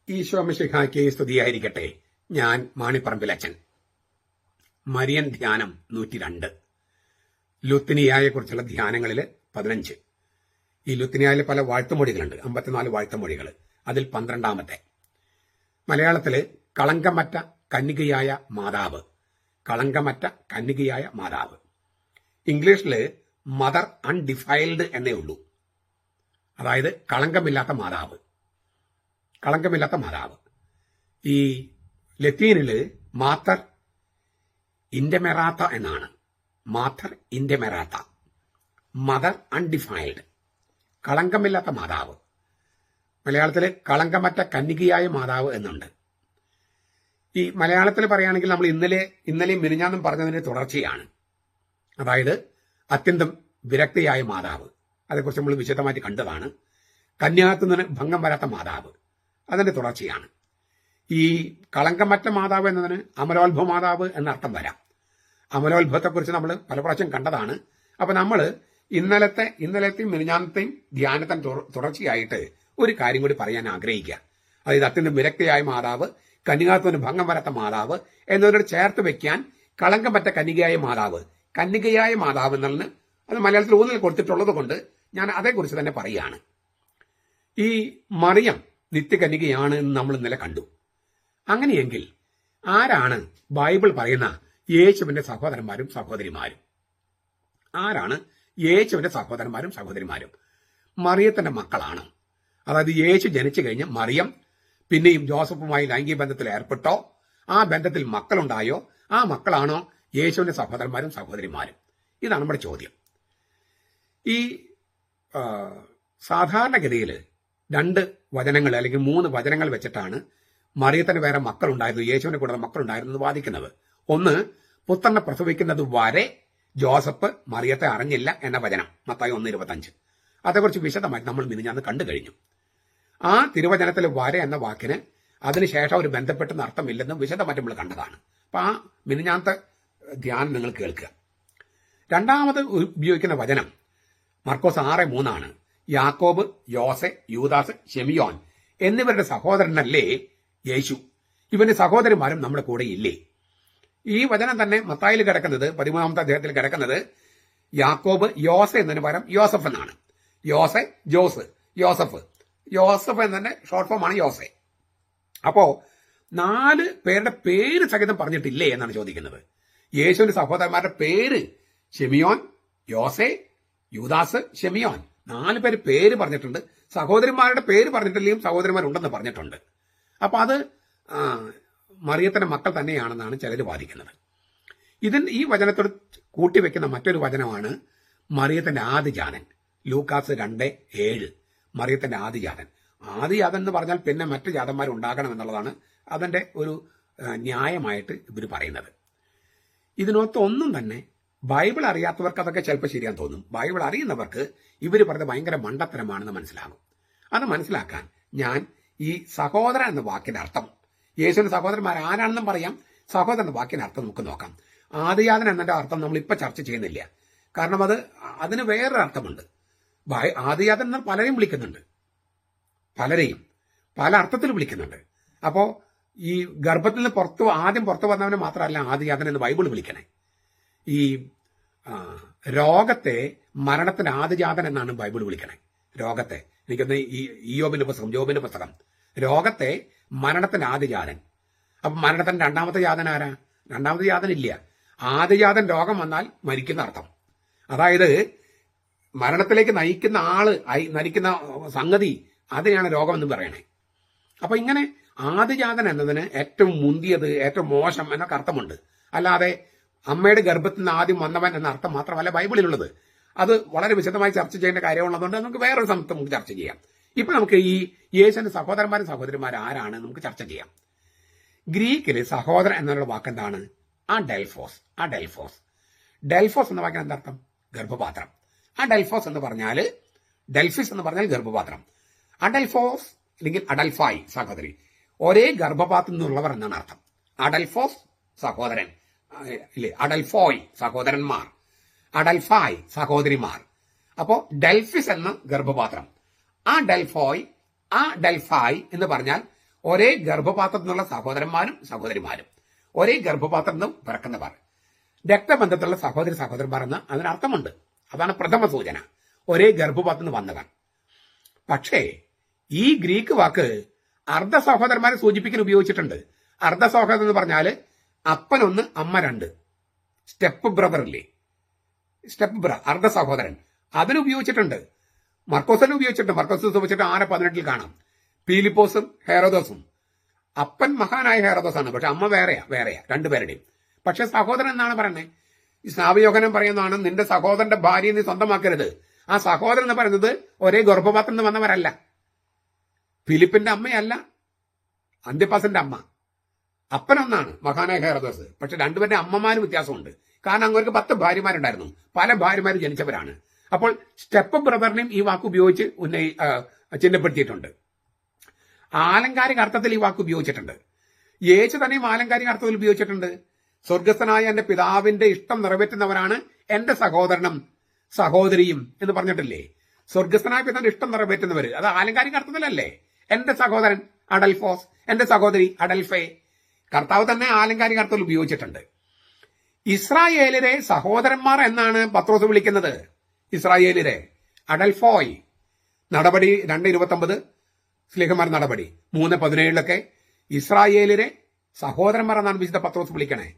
ഈശോ മിശിഹായ്ക്ക് സ്തുതിയായിരിക്കട്ടെ. ഞാൻ മാണിപ്പറമ്പിലച്ചൻ. മരിയൻ ധ്യാനം 102. ലുത്തിനിയായെ കുറിച്ചുള്ള ധ്യാനങ്ങളിൽ 15. ഈ ലുത്തിനിയായിൽ പല വാഴ്ത്തുമൊഴികളുണ്ട്, 54 വാഴ്ത്തുമൊഴികൾ. അതിൽ 12ാമത്തെ മലയാളത്തില് കളങ്കമറ്റ കന്യകയായ മാതാവ്. കളങ്കമറ്റ കന്യകയായ മാതാവ്. ഇംഗ്ലീഷില് മദർ അൺഡിഫൈൽഡ് എന്നേ ഉള്ളൂ. അതായത് കളങ്കമില്ലാത്ത മാതാവ്. കളങ്കമില്ലാത്ത മാതാവ്. ഈ ലത്തീനില് മാത്തർ ഇൻഡെമെറാത്ത എന്നാണ്. മാത്തർ ഇൻഡെമെറാത്ത, മദർ അൺഡിഫൈൽഡ്, കളങ്കമില്ലാത്ത മാതാവ്. മലയാളത്തില് കളങ്കമറ്റ കന്യകയായ മാതാവ് എന്നുണ്ട്. ഈ മലയാളത്തിൽ പറയുകയാണെങ്കിൽ നമ്മൾ ഇന്നലെയും മിനിഞ്ഞാന്നും പറഞ്ഞതിന്റെ തുടർച്ചയാണ്. അതായത് അത്യന്തം വിരക്തിയായ മാതാവ്, അതേക്കുറിച്ച് നമ്മൾ വിശദമായിട്ട് കണ്ടതാണ്. കന്യാത്വത്തിന് ഭംഗം വരാത്ത മാതാവ്, അതിന്റെ തുടർച്ചയാണ്. ഈ കളങ്കമറ്റ മാതാവ് എന്നതിന് അമലോത്ഭവ മാതാവ് എന്നർത്ഥം വരാം. അമലോത്ഭവത്തെക്കുറിച്ച് നമ്മൾ പല പ്രാവശ്യം കണ്ടതാണ്. അപ്പൊ നമ്മൾ ഇന്നലത്തെയും മിനിഞ്ഞാന്നത്തെയും ധ്യാനത്തിന് തുടർച്ചയായിട്ട് ഒരു കാര്യം കൂടി പറയാൻ ആഗ്രഹിക്കുക. അതായത് അത്യന്തം വിരക്തിയായ മാതാവ്, കന്യകാത്വത്തിന് ഭംഗം വരാത്ത മാതാവ് എന്നതിനോട് ചേർത്ത് വെക്കാൻ കളങ്കമറ്റ കന്യകയായ മാതാവ്, കന്യകയായ മാതാവ് എന്നതിന് അത് മലയാളത്തിൽ ഊന്നൽ കൊടുത്തിട്ടുള്ളത് കൊണ്ട് ഞാൻ അതേക്കുറിച്ച് തന്നെ പറയുകയാണ്. ഈ മറിയം നിത്യകന്യകയാണ് എന്ന് നമ്മൾ ഇന്നലെ കണ്ടു. അങ്ങനെയെങ്കിൽ ആരാണ് ബൈബിൾ പറയുന്ന യേശുവിന്റെ സഹോദരന്മാരും സഹോദരിമാരും? ആരാണ് യേശുവിന്റെ സഹോദരന്മാരും സഹോദരിമാരും? മറിയത്തിന്റെ മക്കളാണ്. അതായത് യേശു ജനിച്ചു കഴിഞ്ഞ് മറിയം പിന്നെയും ജോസഫുമായി ലൈംഗിക ബന്ധത്തിൽ ഏർപ്പെട്ടോ, ആ ബന്ധത്തിൽ മക്കളുണ്ടായോ, ആ മക്കളാണോ യേശുവിന്റെ സഹോദരന്മാരും സഹോദരിമാരും? ഇതാണ് നമ്മുടെ ചോദ്യം. ഈ സാധാരണഗതിയിൽ 2 വചനങ്ങൾ അല്ലെങ്കിൽ 3 വചനങ്ങൾ വെച്ചിട്ടാണ് മറിയത്തിന് വേറെ മക്കളുണ്ടായിരുന്നു, യേശുവിനെ കൂടാതെ മക്കളുണ്ടായിരുന്നു എന്ന് വാദിക്കുന്നത്. ഒന്ന്, പുത്രനെ പ്രസവിക്കുന്നത് വരെ ജോസഫ് മറിയത്തെ അറിഞ്ഞില്ല എന്ന വചനം, മത്തായി 1:25. അതേക്കുറിച്ച് വിശദമായിട്ട് നമ്മൾ മിനിഞ്ഞാന്ന് കണ്ടു കഴിഞ്ഞു. ആ തിരുവചനത്തിലെ വരെ എന്ന വാക്കിന് അതിനുശേഷം ഒരു ബന്ധപ്പെട്ടെന്ന് അർത്ഥമില്ലെന്നും വിശദമായിട്ട് നമ്മൾ കണ്ടതാണ്. അപ്പൊ ആ മിനിഞ്ഞാന്നത്തെ ധ്യാനം നിങ്ങൾ കേൾക്കുക. രണ്ടാമത് ഉപയോഗിക്കുന്ന വചനം മർക്കോസ് 6:3 യാക്കോബ്, യോസെ, യൂദാസ്, ശെമിയോൻ എന്നിവരുടെ സഹോദരനല്ലേ യേശു? ഇവന്റെ സഹോദരന്മാരും നമ്മുടെ കൂടെ ഇല്ലേ? ഈ വചനം തന്നെ മത്തായിൽ കിടക്കുന്നത് 13ാമത്തെ അധ്യായത്തിൽ കിടക്കുന്നത് യാക്കോബ് യോസെ എന്നതിന് പകരം യോസഫ് എന്നാണ്. യോസെ, ജോസ്, യോസഫ് എന്നതിന്റെ ഷോർട്ട് ഫോം ആണ് യോസെ. അപ്പോ 4 പേരുടെ പേര് സഹിതം പറഞ്ഞിട്ടില്ലേ എന്നാണ് ചോദിക്കുന്നത്. യേശുവിന്റെ സഹോദരന്മാരുടെ പേര് ശെമിയോൻ, യോസെ, യൂദാസ്, ശെമിയോൻ, 4 പേര് പേര് പറഞ്ഞിട്ടുണ്ട്. സഹോദരന്മാരുടെ പേര് പറഞ്ഞിട്ടില്ലെങ്കിലും സഹോദരന്മാരുണ്ടെന്ന് പറഞ്ഞിട്ടുണ്ട്. അപ്പൊ അത് മറിയത്തിന്റെ മക്കൾ തന്നെയാണെന്നാണ് ചിലർ വാദിക്കുന്നത്. ഈ വചനത്തോട് കൂട്ടിവെക്കുന്ന മറ്റൊരു വചനമാണ് മറിയത്തിന്റെ ആദിജാതൻ. ലൂക്കാസ് 2:7 മറിയത്തിന്റെ ആദിജാതൻ. ആദിജാതൻ എന്ന് പറഞ്ഞാൽ പിന്നെ മറ്റു ജാതന്മാരുണ്ടാകണം എന്നുള്ളതാണ് അതിന്റെ ഒരു ന്യായമായിട്ട് ഇവർ പറയുന്നത്. ഇതിനൊത്ത് ഒന്നും തന്നെ ബൈബിൾ അറിയാത്തവർക്ക് അതൊക്കെ ചിലപ്പോൾ ശരിയാൻ തോന്നും. ബൈബിൾ അറിയുന്നവർക്ക് ഇവർ പറഞ്ഞത് ഭയങ്കര മണ്ടത്തരമാണെന്ന് മനസ്സിലാകും. അത് മനസ്സിലാക്കാൻ ഞാൻ ഈ സഹോദരൻ എന്ന വാക്കിന്റെ അർത്ഥം, യേശുവിന്റെ സഹോദരന്മാർ ആരാണെന്നും പറയാം, സഹോദരൻ എന്ന വാക്കിന്റെ അർത്ഥം നമുക്ക് നോക്കാം. ആദിജാതൻ എന്നതിന്റെ അർത്ഥം നമ്മൾ ഇപ്പൊ ചർച്ച ചെയ്യുന്നില്ല. കാരണം അതിന് വേറൊരു അർത്ഥമുണ്ട്. ആദിജാതൻ എന്ന് പലരെയും വിളിക്കുന്നുണ്ട്, പലരെയും പല അർത്ഥത്തിൽ വിളിക്കുന്നുണ്ട്. അപ്പോ ഈ ഗർഭത്തിൽ നിന്ന് ആദ്യം പുറത്തു വന്നവനെ മാത്രമല്ല ആദിജാതൻ എന്ന് ബൈബിൾ വിളിക്കണേ. ഈ രോഗത്തെ മരണത്തിന്റെ ആദിജാതൻ എന്നാണ് ബൈബിൾ വിളിക്കണേ. രോഗത്തെ, എനിക്കൊന്ന് ഈ ജോബിന്റെ പുസ്തകം, രോഗത്തെ മരണത്തിന്റെ ആദിജാതൻ. അപ്പൊ മരണത്തിന്റെ രണ്ടാമത്തെ ജാതൻ ആരാ? രണ്ടാമത്തെ ജാതൻ ഇല്ല. ആദിജാതൻ രോഗം വന്നാൽ മരിക്കുന്ന അർത്ഥം. അതായത് മരണത്തിലേക്ക് നയിക്കുന്ന സംഗതി, അതിനെയാണ് രോഗം എന്ന് പറയണേ. അപ്പൊ ഇങ്ങനെ ആദിജാതൻ എന്നതിന് ഏറ്റവും മുന്തിയത്, ഏറ്റവും മോശം എന്നൊക്കെ അർത്ഥമുണ്ട്. അല്ലാതെ അമ്മയുടെ ഗർഭത്തിൽ നിന്ന് ആദ്യം വന്നവൻ എന്ന അർത്ഥം മാത്രമല്ല ബൈബിളിലുള്ളത്. അത് വളരെ വിശദമായി ചർച്ച ചെയ്യേണ്ട കാര്യമുള്ളതുകൊണ്ട് നമുക്ക് വേറൊരു സമയത്ത് നമുക്ക് ചർച്ച ചെയ്യാം. ഇപ്പൊ നമുക്ക് ഈ യേശുവിന്റെ സഹോദരന്മാരും സഹോദരിമാരും ആരാണ് നമുക്ക് ചർച്ച ചെയ്യാം. ഗ്രീക്കില് സഹോദരൻ എന്നുള്ള വാക്കെന്താണ്? അഡെൽഫോസ്. ഡെൽഫോസ് എന്ന വാക്കിന് എന്താർത്ഥം? ഗർഭപാത്രം. അഡെൽഫോസ് എന്ന് പറഞ്ഞാല്, ഡെൽഫിസ് എന്ന് പറഞ്ഞാൽ ഗർഭപാത്രം. അഡൽഫോസ് അല്ലെങ്കിൽ അഡൽഫായി സഹോദരി, ഒരേ ഗർഭപാത്രത്തിൽ നിന്നുള്ളവർ എന്നാണ് അർത്ഥം. അഡൽഫോസ് സഹോദരൻ, അഡൽഫോയ് സഹോദരന്മാർ, അഡൽഫായ് സഹോദരിമാർ. അപ്പോ ഡെൽഫിസ് എന്ന ഗർഭപാത്രം, ആ ഡെൽഫോയ്, ആ ഡെൽഫായ് എന്ന് പറഞ്ഞാൽ ഒരേ ഗർഭപാത്രത്തിൽ നിന്നുള്ള സഹോദരന്മാരും സഹോദരിമാരും, ഒരേ ഗർഭപാത്രത്തിൽ നിന്നും പിറക്കുന്നവർ, രക്തബന്ധത്തിലുള്ള സഹോദരന്മാർ എന്ന് അതിനർത്ഥമുണ്ട്. അതാണ് പ്രഥമ സൂചന, ഒരേ ഗർഭപാത്രത്തിൽ നിന്ന് വന്നവർ. പക്ഷേ ഈ ഗ്രീക്ക് വാക്ക് അർദ്ധ സഹോദരന്മാരെ സൂചിപ്പിക്കാൻ ഉപയോഗിച്ചിട്ടുണ്ട്. അർദ്ധ സഹോദരൻ എന്ന് പറഞ്ഞാൽ അപ്പനൊന്ന് അമ്മ രണ്ട്, സ്റ്റെപ്പ് ബ്രദറില്ലേ, അർദ്ധ സഹോദരൻ, അതിന് ഉപയോഗിച്ചിട്ടുണ്ട്. മർക്കോസിന് ഉപയോഗിച്ചിട്ടുണ്ട്. മർക്കോസ് ഉപയോഗിച്ചിട്ട് 6:18 കാണാം. പീലിപ്പോസും ഹെറോദോസും, അപ്പൻ മഹാനായ ഹെറോദോസാണ്, പക്ഷെ അമ്മ വേറെയാ രണ്ടുപേരുടെയും. പക്ഷെ സഹോദരൻ എന്നാണ് പറയുന്നത്. ഈ സ്നാപയോഹനം പറയുന്നതാണ്, നിന്റെ സഹോദരന്റെ ഭാര്യയെ നീ സ്വന്തമാക്കരുത്. ആ സഹോദരൻ എന്ന് പറയുന്നത് ഒരേ ഗർഭപാത്രത്തിൽ നിന്ന് വന്നവരല്ല. ഫിലിപ്പിന്റെ അമ്മയല്ല, അന്ത്യപ്പാസിന്റെ അമ്മ. അപ്പനൊന്നാണ് മഹാനായ ഹെറോദോസ്, പക്ഷെ രണ്ടുപേരുടെ അമ്മമാരും വ്യത്യാസമുണ്ട്. കാരണം അവർക്ക് 10 ഭാര്യമാരുണ്ടായിരുന്നു, പല ഭാര്യമാരും ജനിച്ചവരാണ്. അപ്പോൾ സ്റ്റെപ്പ് ബ്രദറിനെയും ഈ വാക്ക് ഉപയോഗിച്ച് ചിഹ്നപ്പെടുത്തിയിട്ടുണ്ട്. ആലങ്കാരിക അർത്ഥത്തിൽ ഈ വാക്ക് ഉപയോഗിച്ചിട്ടുണ്ട്. യേശു തന്നെയും ആലങ്കാരിക അർത്ഥത്തിൽ ഉപയോഗിച്ചിട്ടുണ്ട്. സ്വർഗസ്ഥനായ എന്റെ പിതാവിന്റെ ഇഷ്ടം നിറവേറ്റുന്നവരാണ് എന്റെ സഹോദരനും സഹോദരിയും എന്ന് പറഞ്ഞിട്ടില്ലേ? സ്വർഗസ്ഥനായ പിതാവിന്റെ ഇഷ്ടം നിറവേറ്റുന്നവര്, അത് ആലങ്കാരിക അർത്ഥത്തിലല്ലേ? എന്റെ സഹോദരൻ അഡൽഫോസ്, എന്റെ സഹോദരി അഡൽഫേ. കർത്താവ് തന്നെ ആലങ്കാരിക അർത്ഥത്തിൽ ഉപയോഗിച്ചിട്ടുണ്ട്. ഇസ്രായേലിലെ സഹോദരന്മാർ എന്നാണ് പത്രോസ് വിളിക്കുന്നത്. ഇസ്രായേലിലെ അഡൽഫോയ്. നടപടി 2:29, സ്ലീഹന്മാർ നടപടി 3:17 ഇസ്രായേലിലെ സഹോദരന്മാർ എന്നാണ് വിശുദ്ധ പത്രോസ് വിളിക്കണേ.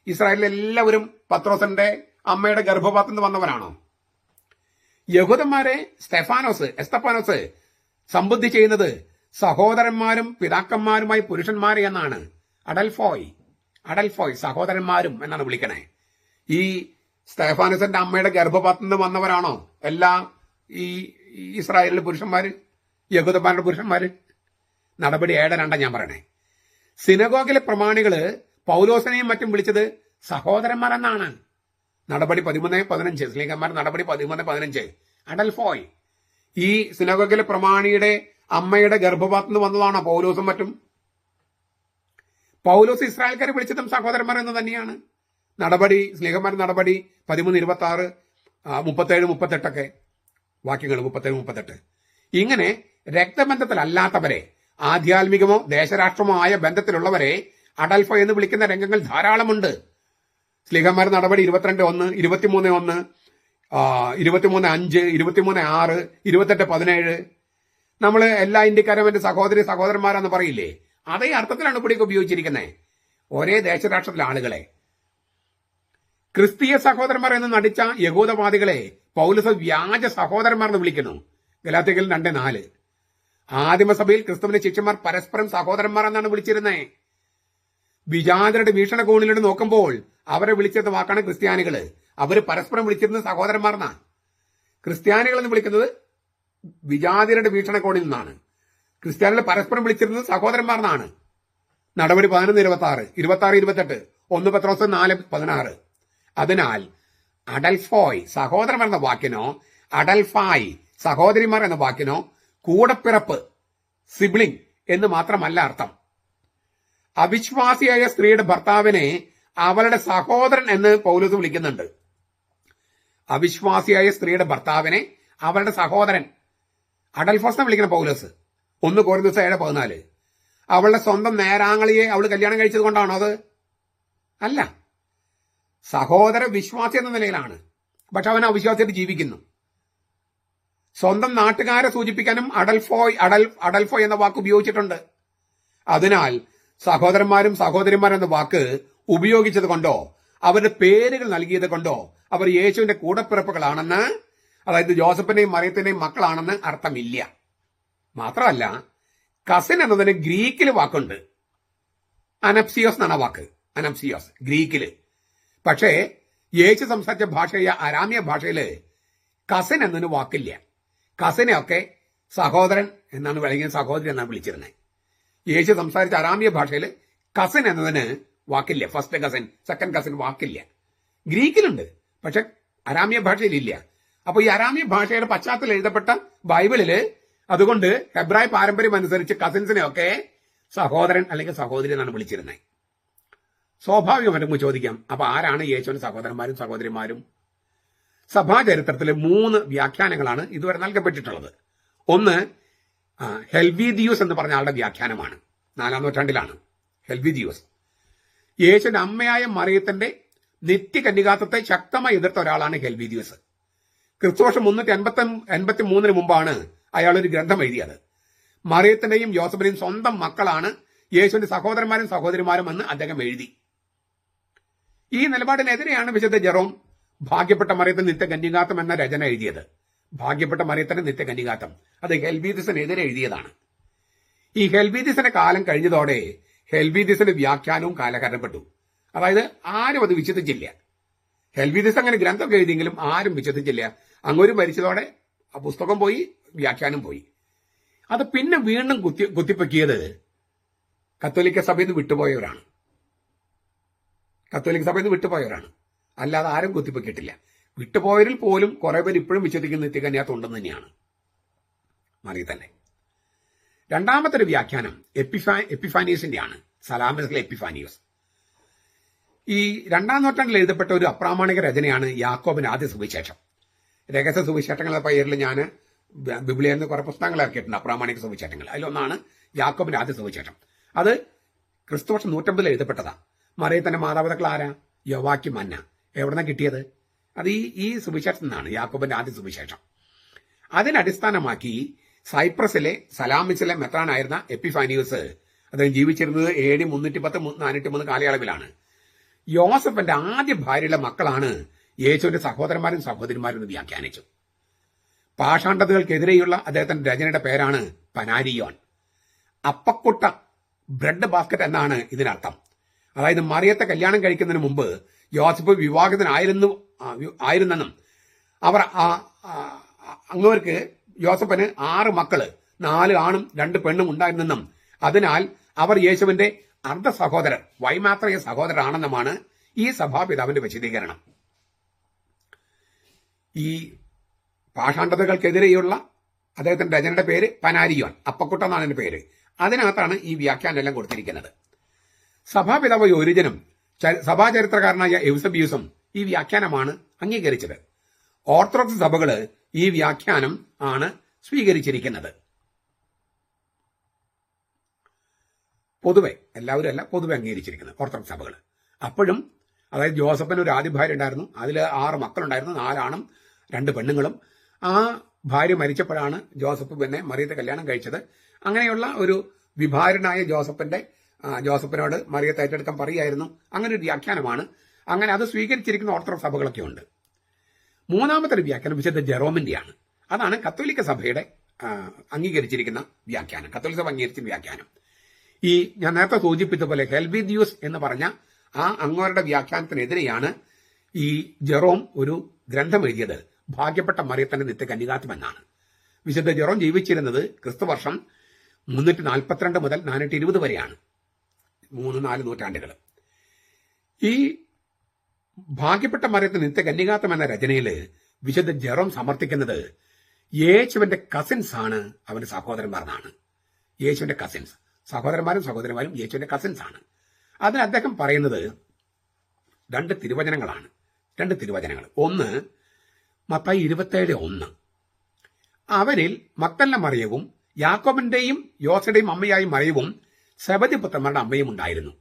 ഇസ്രായേലിലെ എല്ലാവരും പത്രോസിന്റെ അമ്മയുടെ ഗർഭപാത്രത്തിൽ നിന്ന് വന്നവരാണോ? യഹൂദന്മാരെ എസ്തഫാനോസ് സംബുദ്ധി ചെയ്യുന്നത് സഹോദരന്മാരും പിതാക്കന്മാരുമായി പുരുഷന്മാരെ എന്നാണ്. അഡൽഫോയ് സഹോദരന്മാരും എന്നാണ് വിളിക്കണേ. ഈ സ്തെഫാനോസിന്റെ അമ്മയുടെ ഗർഭപാത്രത്തിൽ നിന്ന് വന്നവരാണോ എല്ലാ ഈ ഇസ്രായേലിലെ പുരുഷന്മാര്, യഹൂദന്മാരുടെ പുരുഷന്മാര്? നടപടി 7:2 ഞാൻ പറയണേ. സിനഗോഗിലെ പ്രമാണികള് പൗലോസിനെയും മറ്റും വിളിച്ചത് സഹോദരന്മാർ എന്നാണ്. നടപടി 13:15, സ്ലീഹന്മാർ നടപടി 13:15. അഡൽഫോയ് ഈ സിനഗോഗിലെ പ്രമാണിയുടെ അമ്മയുടെ ഗർഭപാത്രത്തിൽ നിന്ന് വന്നതാണോ പൗലോസും മറ്റും? പൗലോസ് ഇസ്രായേൽക്കാരെ വിളിച്ചതും സഹോദരന്മാർ എന്ന് തന്നെയാണ്. സ്ലീഹന്മാർ നടപടി 13:26, 37-38 വാക്യങ്ങൾ 37-38. ഇങ്ങനെ രക്തബന്ധത്തിലല്ലാത്തവരെ, ആധ്യാത്മികമോ ദേശരാഷ്ട്രമോ ആയ ബന്ധത്തിലുള്ളവരെ അഡൽഫോ എന്ന് വിളിക്കുന്ന രംഗങ്ങൾ ധാരാളമുണ്ട്. സ്ലീഹന്മാർ നടപടി 22:1, 23:1, 23:5, 23:6, 28:17. നമ്മൾ എല്ലാ ഇന്ത്യക്കാരും എന്റെ സഹോദരന്മാരാന്ന് പറയില്ലേ? അതേ അർത്ഥത്തിലാണ് ഇവിടേക്ക് ഉപയോഗിച്ചിരിക്കുന്നത്. ഒരേ ദേശരാഷ്ട്രത്തിലെ ആളുകളെ. ക്രിസ്തീയ സഹോദരന്മാർ എന്ന് നടിച്ച യഹൂദവാദികളെ പൗലോസ് വ്യാജ സഹോദരന്മാർ എന്ന് വിളിക്കുന്നു. ഗലാത്യയിൽ 2:4. ആദിമസഭയിൽ ക്രിസ്തുവിന്റെ ശിഷ്യന്മാർ പരസ്പരം സഹോദരന്മാർ എന്നാണ് വിളിച്ചിരുന്നത്. വിജാതരുടെ വീക്ഷണകോണിലൂടെ നോക്കുമ്പോൾ അവരെ വിളിച്ചത് വാക്കാണ് ക്രിസ്ത്യാനികള്. അവര് പരസ്പരം വിളിച്ചിരുന്നത് സഹോദരന്മാർന്നാണ്. ക്രിസ്ത്യാനികൾ എന്ന് വിളിക്കുന്നത് വിജാതിരുടെ വീക്ഷണകോണിൽ നിന്നാണ്. ക്രിസ്ത്യാനികളെ പരസ്പരം വിളിച്ചിരുന്നത് സഹോദരന്മാർന്നാണ്. നടപടി 11:26, 26-28, 1 പത്രോസ് 4:16. അതിനാൽ അഡൽഫോയ് സഹോദരന്മാർ എന്ന വാക്കിനോ അഡൽഫായ് സഹോദരിമാർ എന്ന വാക്കിനോ കൂടപ്പിറപ്പ് സിബ്ലിംഗ് എന്ന് മാത്രമല്ല അർത്ഥം. അവിശ്വാസിയായ സ്ത്രീയുടെ ഭർത്താവിനെ അവളുടെ സഹോദരൻ എന്ന് പൗലോസ് വിളിക്കുന്നുണ്ട്. അവിശ്വാസിയായ സ്ത്രീയുടെ ഭർത്താവിനെ അവളുടെ സഹോദരൻ അഡൽഫോസ് വിളിക്കുന്ന പൗലോസ്. 1 കൊരിന്ത്യർ 7:14. അവളുടെ സ്വന്തം നേരാങ്ങളിയെ അവൾ കല്യാണം കഴിച്ചത് കൊണ്ടാണോ? അത് അല്ല. സഹോദര വിശ്വാസി എന്ന നിലയിലാണ്. പക്ഷെ അവൻ അവിശ്വാസിയായിട്ട് ജീവിക്കുന്നു. സ്വന്തം നാട്ടുകാരെ സൂചിപ്പിക്കാനും അഡൽഫോയ് എന്ന വാക്ക് ഉപയോഗിച്ചിട്ടുണ്ട്. അതിനാൽ സഹോദരന്മാരും സഹോദരിമാരും എന്ന വാക്ക് ഉപയോഗിച്ചത് കൊണ്ടോ അവരുടെ പേരുകൾ നൽകിയത് കൊണ്ടോ അവർ യേശുവിന്റെ കൂടപ്പിറപ്പുകളാണെന്ന്, അതായത് ജോസഫിന്റെയും മറിയത്തിന്റെയും മക്കളാണെന്ന് അർത്ഥമില്ല. മാത്രമല്ല, കസിൻ എന്നതിന് ഗ്രീക്കിൽ വാക്കുണ്ട്. അനപ്സിയോസ് എന്നാണ് വാക്ക്. അനപ്സിയോസ് ഗ്രീക്കില്. പക്ഷേ യേശു സംസാരിച്ച ഭാഷയായ അരാമ്യ ഭാഷയില് കസിൻ എന്നതിന് വാക്കില്ല. കസിനെ ഒക്കെ സഹോദരൻ എന്നാണ് വിളിക്കുന്നത്, സഹോദരി എന്നാണ് വിളിച്ചിരുന്നത്. യേശു സംസാരിച്ച അരാമ്യ ഭാഷയിൽ കസിൻ എന്നതിന് വാക്കില്ല. ഫസ്റ്റ് കസിൻ, സെക്കൻഡ് കസിൻ വാക്കില്ല. ഗ്രീക്കിലുണ്ട്, പക്ഷെ അരാമ്യ ഭാഷയിലില്ല. അപ്പൊ ഈ അരാമ്യ ഭാഷയുടെ പശ്ചാത്തലത്തിൽ എഴുതപ്പെട്ട ബൈബിളില് അതുകൊണ്ട് ഹെബ്രായ പാരമ്പര്യം അനുസരിച്ച് കസിൻസിനെ ഒക്കെ സഹോദരൻ അല്ലെങ്കിൽ സഹോദരി എന്നാണ് വിളിച്ചിരുന്നത്. സ്വാഭാവികമായിട്ടും ചോദിക്കാം, അപ്പൊ ആരാണ് യേശുവിന്റെ സഹോദരന്മാരും സഹോദരിമാരും? സഭാചരിത്രത്തിൽ 3 വ്യാഖ്യാനങ്ങളാണ് ഇതുവരെ നൽകപ്പെട്ടിട്ടുള്ളത്. ഒന്ന് ഹെൽവീദിയൂസ് എന്ന് പറഞ്ഞ ആളുടെ വ്യാഖ്യാനമാണ്. 4-ാം നൂറ്റാണ്ടിലാണ് ഹെൽവിദിയോസ്. യേശുവിന്റെ അമ്മയായ മറിയത്തിന്റെ നിത്യകന്യകാത്വത്തെ ശക്തമായി എതിർത്ത ഒരാളാണ് ഹെൽവിദിയോസ്. ക്രിസ്തുവർഷം 383 മുമ്പാണ് അയാൾ ഒരു ഗ്രന്ഥം എഴുതിയത്. മറിയത്തിന്റെയും യോസഫിന്റെയും സ്വന്തം മക്കളാണ് യേശുവിന്റെ സഹോദരന്മാരും സഹോദരിമാരും എന്ന് അദ്ദേഹം എഴുതി. ഈ നിലപാടിനെതിരെയാണ് വിശുദ്ധ ജെറോം ഭാഗ്യപ്പെട്ട മറിയത്തിന്റെ നിത്യകന്യകാത്വം എന്ന രചന എഴുതിയത്. ഭാഗ്യപ്പെട്ട മറിയത്തിന്റെ നിത്യകന്യകാത്വം അത് ഹെൽവീദിസിനെതിരെ എഴുതിയതാണ്. ഈ ഹെൽവീദിസിന്റെ കാലം കഴിഞ്ഞതോടെ ഹെൽവീദിസിന്റെ വ്യാഖ്യാനവും കാലഹരണപ്പെട്ടു. അതായത് ആരും അത് വിശ്വസിച്ചില്ല. ഹെൽവീദിസ് അങ്ങനെ ഗ്രന്ഥമൊക്കെ എഴുതിയെങ്കിലും ആരും വിശ്വസിച്ചില്ല. അങ്ങോട്ട് മരിച്ചതോടെ ആ പുസ്തകം പോയി, വ്യാഖ്യാനം പോയി. അത് പിന്നെ വീണ്ടും കുത്തിപ്പൊക്കിയത് കത്തോലിക്ക സഭയിൽ നിന്ന് വിട്ടുപോയവരാണ്. അല്ലാതെ ആരും കുത്തിപ്പൊക്കിയിട്ടില്ല. വിട്ടുപോയവരിൽ പോലും കുറെ പേര് ഇപ്പോഴും വിശ്വസിക്കുന്ന നിത്യകന്യാത്വം ഉണ്ടെന്ന് തന്നെയാണ് മറിയ തന്നെ. രണ്ടാമത്തെ ഒരു വ്യാഖ്യാനം എപ്പിഫാനിയസിന്റെയാണ്, സലാമസിലെ എപ്പിഫാനിയസ്. ഈ 2-ാം നൂറ്റാണ്ടിൽ എഴുതപ്പെട്ട ഒരു അപ്രാമാണിക രചനയാണ് യാക്കോബിന്റെ ആദ്യ സുവിശേഷം. രഹസ്യ സുവിശേഷങ്ങളുടെ പേരിൽ ഞാൻ ബിബിളിയിൽ നിന്ന് കുറെ പുസ്തകങ്ങൾ ഇറക്കിയിട്ടുണ്ട്, അപ്രാമാണിക സുവിശേഷങ്ങൾ. അതിലൊന്നാണ് യാക്കോബിന്റെ ആദ്യ സുവിശേഷം. അത് ക്രിസ്തുവർഷം 150 എഴുതപ്പെട്ടതാ. മറിയത്തിന്റെ മാതാപിതാക്കൾ ആരാ? യോവാക്കിം, അന്ന. എവിടുന്ന കിട്ടിയത്? അത് ഈ സുവിശേഷത്തിൽ നിന്നാണ്, യാക്കോബിന്റെ ആദ്യ സുവിശേഷം. അതിനടിസ്ഥാനമാക്കി സൈപ്രസിലെ സലാമിസിലെ മെത്രാനായിരുന്ന എപ്പിഫാനിയോസ്, അദ്ദേഹം ജീവിച്ചിരുന്നത് AD 310-403 കാലയളവിലാണ്. യോസഫിന്റെ ആദ്യ ഭാര്യയുടെ മക്കളാണ് യേശുവിന്റെ സഹോദരന്മാരും സഹോദരിമാരും എന്ന് വ്യാഖ്യാനിച്ചു. പാഷാണ്ഡതകൾക്കെതിരെയുള്ള അദ്ദേഹത്തിന്റെ രചനയുടെ പേരാണ് പനാരിയോൻ. അപ്പക്കുട്ട, ബ്രെഡ് ബാസ്ക്കറ്റ് എന്നാണ് ഇതിനർത്ഥം. അതായത് മറിയത്തെ കല്യാണം കഴിക്കുന്നതിന് മുമ്പ് യോസഫ് വിവാഹിതനായിരുന്നെന്നും അങ്ങവർക്ക് യോസഫിന് 6 മക്കള്, 4 ആണും 2 പെണ്ണും ഉണ്ടായിരുന്നെന്നും അതിനാൽ അവർ യേശുവിന്റെ അർദ്ധ സഹോദരർ, വൈമാത്രയ സഹോദരനാണെന്നുമാണ് ഈ സഭാപിതാവിന്റെ വിശദീകരണം. ഈ പാഷാണ്ഡതകൾക്കെതിരെയുള്ള അദ്ദേഹത്തിന്റെ രചനയുടെ പേര് പനാരിയോൻ, അപ്പക്കുട്ട എന്നാണ് അതിന്റെ പേര്. അതിനകത്താണ് ഈ വ്യാഖ്യാനം എല്ലാം കൊടുത്തിരിക്കുന്നത്. സഭാപിതാവ് യോരിജനും സഭാചരിത്രകാരനായ എവ്സബിയൂസും ഈ വ്യാഖ്യാനമാണ് അംഗീകരിച്ചത്. ഓർത്തഡോക്സ് സഭകള് ഈ വ്യാഖ്യാനം ആണ് സ്വീകരിച്ചിരിക്കുന്നത്. പൊതുവെ എല്ലാവരും അല്ല, പൊതുവെ അംഗീകരിച്ചിരിക്കുന്നത് ഓർത്തഡോക്സ് സഭകൾ. അപ്പോഴും അതായത് ജോസഫിന് ഒരു ആദ്യ ഭാര്യ ഉണ്ടായിരുന്നു, അതിൽ 6 മക്കളുണ്ടായിരുന്നു, 4 ആണും 2 പെണ്ണുങ്ങളും. ആ ഭാര്യ മരിച്ചപ്പോഴാണ് ജോസഫ് പിന്നെ മറിയത്തെ കല്യാണം കഴിച്ചത്. അങ്ങനെയുള്ള ഒരു വിഭാരനായ ജോസഫിനോട് മറിയത്തെ ഏറ്റെടുക്കാൻ പറയായിരുന്നു. അങ്ങനെ ഒരു വ്യാഖ്യാനമാണ്. അങ്ങനെ അത് സ്വീകരിച്ചിരിക്കുന്ന ഓർത്തഡോക്സ് സഭകളൊക്കെ ഉണ്ട്. മൂന്നാമത്തെ ഒരു വ്യാഖ്യാനം വിശുദ്ധ ജെറോമിന്റെയാണ്. അതാണ് കത്തോലിക്ക സഭയുടെ അംഗീകരിച്ചിരിക്കുന്ന വ്യാഖ്യാനം, കത്തോലിക്ക സഭ അംഗീകരിച്ച വ്യാഖ്യാനം. ഈ ഞാൻ നേരത്തെ സൂചിപ്പിച്ച പോലെ ഹെൽവിദിയൂസ് എന്ന് പറഞ്ഞ ആ അങ്ങോരുടെ വ്യാഖ്യാനത്തിനെതിരെയാണ് ഈ ജെറോം ഒരു ഗ്രന്ഥം എഴുതിയത്, ഭാഗ്യപ്പെട്ട മറിയത്തിന്റെ നിത്യകന്യകാത്വം എന്നാണ്. വിശുദ്ധ ജെറോം ജീവിച്ചിരുന്നത് ക്രിസ്തുവർഷം 342 മുതൽ 420 വരെയാണ്, 3-4 നൂറ്റാണ്ടുകൾ. ഈ ഭാഗ്യപ്പെട്ട മറിയത്തിന്റെ നിത്യകന്യകാത്വം എന്ന രചനയില് വിശുദ്ധ ജെറോം സമർത്ഥിക്കുന്നത് യേശുവിന്റെ കസിൻസ് ആണ് അവന്റെ സഹോദരന്മാർ എന്നാണ്. യേശുവിന്റെ കസിൻസ്, സഹോദരന്മാരും സഹോദരിമാരും യേശുവിന്റെ കസിൻസ് ആണ്. അതിന് അദ്ദേഹം പറയുന്നത് 2 തിരുവചനങ്ങളാണ്. 2 തിരുവചനങ്ങൾ. ഒന്ന് മത്തായി 27:1. അവരിൽ മഗ്ദലന മറിയവും യാക്കോബിന്റെയും യോസയുടെയും അമ്മയായി മറിയവും സെബദി പുത്രന്മാരുടെ അമ്മയും ഉണ്ടായിരുന്നു.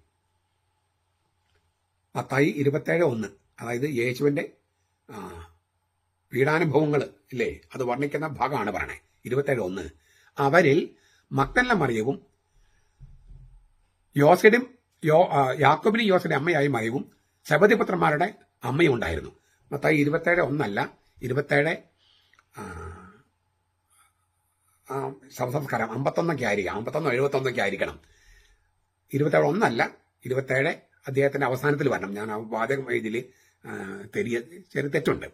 മത്തായി 27:1. അതായത് യേശുവിന്റെ പീഡാനുഭവങ്ങൾ ഇല്ലേ, അത് വർണ്ണിക്കുന്ന ഭാഗമാണ് പറയണേ. 27:1. അവരിൽ മഗ്ദലന മറിയവും യാക്കോബിനും യോസയുടെ അമ്മയായി മറിയവും സെബദി പുത്രന്മാരുടെ അമ്മയും ഉണ്ടായിരുന്നു. മത്തായി 27:1 27 ശവസംസ്കാരം 51 ആയിരിക്കണം, 51 ആയിരിക്കണം. 27:1 27 അദ്ദേഹത്തിന്റെ അവസാനത്തിൽ വരണം. ഞാൻ ആ വാചകം ഇതിൽ ചെറിയ തെറ്റുണ്ട്.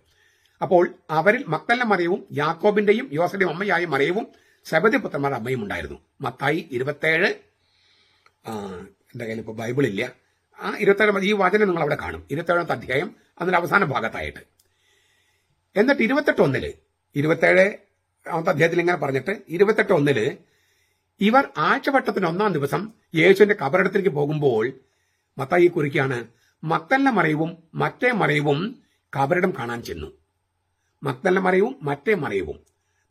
അപ്പോൾ അവരിൽ മഗ്ദലന മറിയവും യാക്കോബിന്റെയും യോസയുടെയും അമ്മയായ മറിയവും സെബദി പുത്രന്മാരുടെ അമ്മയും ഉണ്ടായിരുന്നു. മത്തായി 27. എന്റെ കയ്യിൽ ഇപ്പോൾ ബൈബിൾ ഇല്ല. ആ 27 ഈ വചനം നിങ്ങൾ അവിടെ കാണും. 27ാമത്തെ അധ്യായം അതിന്റെ അവസാന ഭാഗത്തായിട്ട്. എന്നിട്ട് 27ാമത്തെ അധ്യായത്തിൽ ഇങ്ങനെ പറഞ്ഞിട്ട് 28:1 ഇവർ ആഴ്ചവട്ടത്തിന് 1-ാം ദിവസം യേശുവിന്റെ കബറിടത്തിലേക്ക് പോകുമ്പോൾ മത്തായി കുറിക്കുകയാണ്, മഗ്ദലന മറിയവും മറ്റേ മറിയവും കബറിടം കാണാൻ ചെന്നു. മഗ്ദലന മറിയവും മറ്റേ മറിയവും.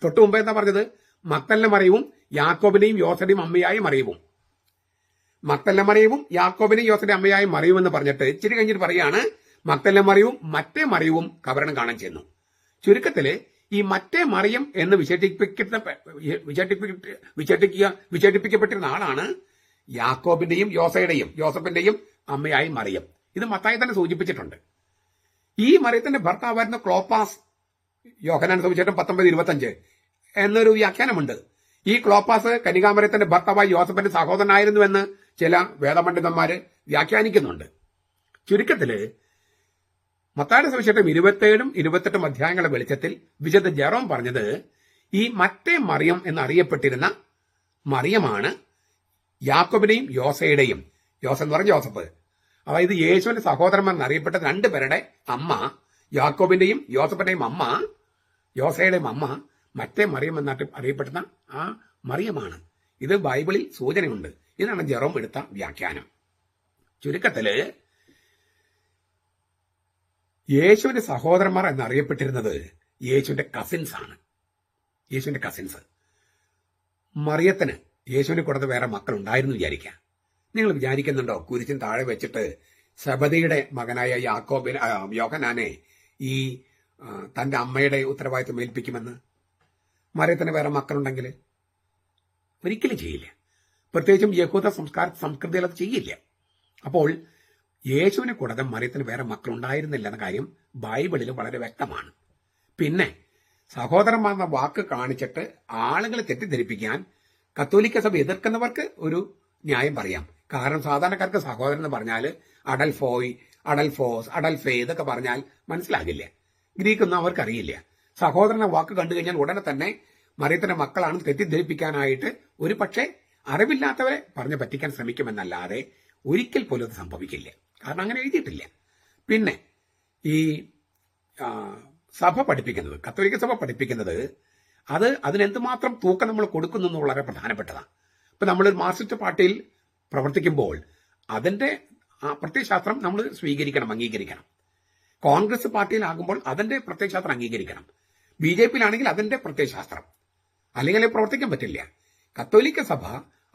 തൊട്ടു മുമ്പ് എന്താ പറഞ്ഞത്? മഗ്ദലന മറിയവും യാക്കോബിന്റെയും യോസയുടെയും അമ്മയായ മറിയവും. മഗ്ദലന മറിയവും യാക്കോബിനെയും യോസയുടെ അമ്മയായി മറിയുമെന്ന് പറഞ്ഞിട്ട് ഇച്ചിരി കഴിഞ്ഞിട്ട് പറയാണ് മഗ്ദലന മറിയവും മറ്റേ മറിയവും കബറിടം കാണാൻ ചെന്നു. ചുരുക്കത്തില് ഈ മറ്റേ മറിയം എന്ന് വിശേഷിപ്പിക്കപ്പെട്ടിരുന്ന ആളാണ് യാക്കോബിന്റെയും യോസഫിന്റെയും അമ്മയായി മറിയം. ഇത് മത്തായി തന്നെ സൂചിപ്പിച്ചിട്ടുണ്ട്. ഈ മറിയത്തിന്റെ ഭർത്താവായിരുന്ന ക്ലോപ്പാസ്, യോഹന്നാൻ സുവിശേഷം 19:25 എന്നൊരു വ്യാഖ്യാനമുണ്ട്. ഈ ക്ലോപ്പാസ് കന്യകാമറിയത്തിന്റെ ഭർത്താവായി യോസഫിന്റെ സഹോദരനായിരുന്നുവെന്ന് ചില വേദപണ്ഡിതന്മാര് വ്യാഖ്യാനിക്കുന്നുണ്ട്. ചുരുക്കത്തില് മത്തായിയുടെ സുവിശേഷം 27 28 അധ്യായങ്ങളുടെ വെളിച്ചത്തിൽ വിശുദ്ധ ജെറോം പറഞ്ഞത് ഈ മറ്റേ മറിയം എന്നറിയപ്പെട്ടിരുന്ന മറിയമാണ് യാക്കോബിന്റെയും യോസയുടെയും, യോസ എന്ന് പറഞ്ഞ ജോസഫ്, അതായത് യേശുവിന്റെ സഹോദരന്മാർ എന്നറിയപ്പെട്ട രണ്ടുപേരുടെ അമ്മ, യാക്കോബിന്റെയും യോസഫിന്റെയും അമ്മ, യോസയുടെയും അമ്മ മറ്റേ മറിയം എന്നായിട്ട് അറിയപ്പെടുന്ന ആ മറിയമാണ്. ഇത് ബൈബിളിൽ സൂചനയുണ്ട്. ഇതാണ് ജെറോം എടുത്ത വ്യാഖ്യാനം. ചുരുക്കത്തില് യേശുവിന്റെ സഹോദരന്മാർ എന്നറിയപ്പെട്ടിരുന്നത് യേശുവിന്റെ കസിൻസ് ആണ്. യേശുവിന്റെ കസിൻസ്. മറിയത്തിന് യേശുവിനെ കൂടാതെ വേറെ മക്കൾ ഉണ്ടായിരുന്നു വിചാരിക്കാം. നിങ്ങൾ വിചാരിക്കുന്നുണ്ടോ കുരിശിന് താഴെ വെച്ചിട്ട് സെബദിയുടെ മകനായ യോഹന്നാനെ ഈ തന്റെ അമ്മയുടെ ഉത്തരവാദിത്വം ഏൽപ്പിക്കുമെന്ന്? മറിയത്തിന് വേറെ മക്കളുണ്ടെങ്കിൽ ഒരിക്കലും ചെയ്യില്ല. പ്രത്യേകിച്ചും യഹൂദ സംസ്കൃതിയിൽ അത് ചെയ്യില്ല. അപ്പോൾ യേശുവിനെ കൂടാതെ മറിയത്തിന് വേറെ മക്കളുണ്ടായിരുന്നില്ല എന്ന കാര്യം ബൈബിളിൽ വളരെ വ്യക്തമാണ്. പിന്നെ സഹോദരന്മാർ എന്ന വാക്ക് കാണിച്ചിട്ട് ആളുകളെ തെറ്റിദ്ധരിപ്പിക്കാൻ കത്തോലിക്ക സഭ എതിർക്കുന്നവർക്ക് ഒരു ന്യായം പറയാം. കാരണം സാധാരണക്കാർക്ക് സഹോദരൻ എന്ന് പറഞ്ഞാൽ അഡൽഫോയ്, അഡൽഫോസ്, അഡൽഫേ ഇതൊക്കെ പറഞ്ഞാൽ മനസ്സിലാകില്ല. ഗ്രീക്കൊന്നും അവർക്കറിയില്ല. സഹോദരൻ എന്ന വാക്ക് കണ്ടു കഴിഞ്ഞാൽ ഉടനെ തന്നെ മറിയത്തിന്റെ മക്കളാണെന്ന് തെറ്റിദ്ധരിപ്പിക്കാനായിട്ട് ഒരു പക്ഷേ അറിവില്ലാത്തവരെ പറഞ്ഞു പറ്റിക്കാൻ ശ്രമിക്കുമെന്നല്ലാതെ ഒരിക്കൽ പോലും അത് സംഭവിക്കില്ല. കാരണം അങ്ങനെ എഴുതിയിട്ടില്ല. പിന്നെ ഈ സഭ പഠിപ്പിക്കുന്നത്, കത്തോലിക്ക സഭ പഠിപ്പിക്കുന്നത് അത് അതിനെന്തുമാത്രം തൂക്കം നമ്മൾ കൊടുക്കുന്നു എന്ന് വളരെ പ്രധാനപ്പെട്ടതാണ്. ഇപ്പൊ നമ്മളൊരു മാർക്സിസ്റ്റ് പാർട്ടിയിൽ പ്രവർത്തിക്കുമ്പോൾ അതിന്റെ പ്രത്യയശാസ്ത്രം നമ്മൾ സ്വീകരിക്കണം, അംഗീകരിക്കണം. കോൺഗ്രസ് പാർട്ടിയിലാകുമ്പോൾ അതിന്റെ പ്രത്യയശാസ്ത്രം അംഗീകരിക്കണം. BJPയിലാണെങ്കിൽ അതിന്റെ പ്രത്യയശാസ്ത്രം, അല്ലെങ്കിൽ പ്രവർത്തിക്കാൻ പറ്റില്ല. കത്തോലിക്ക സഭ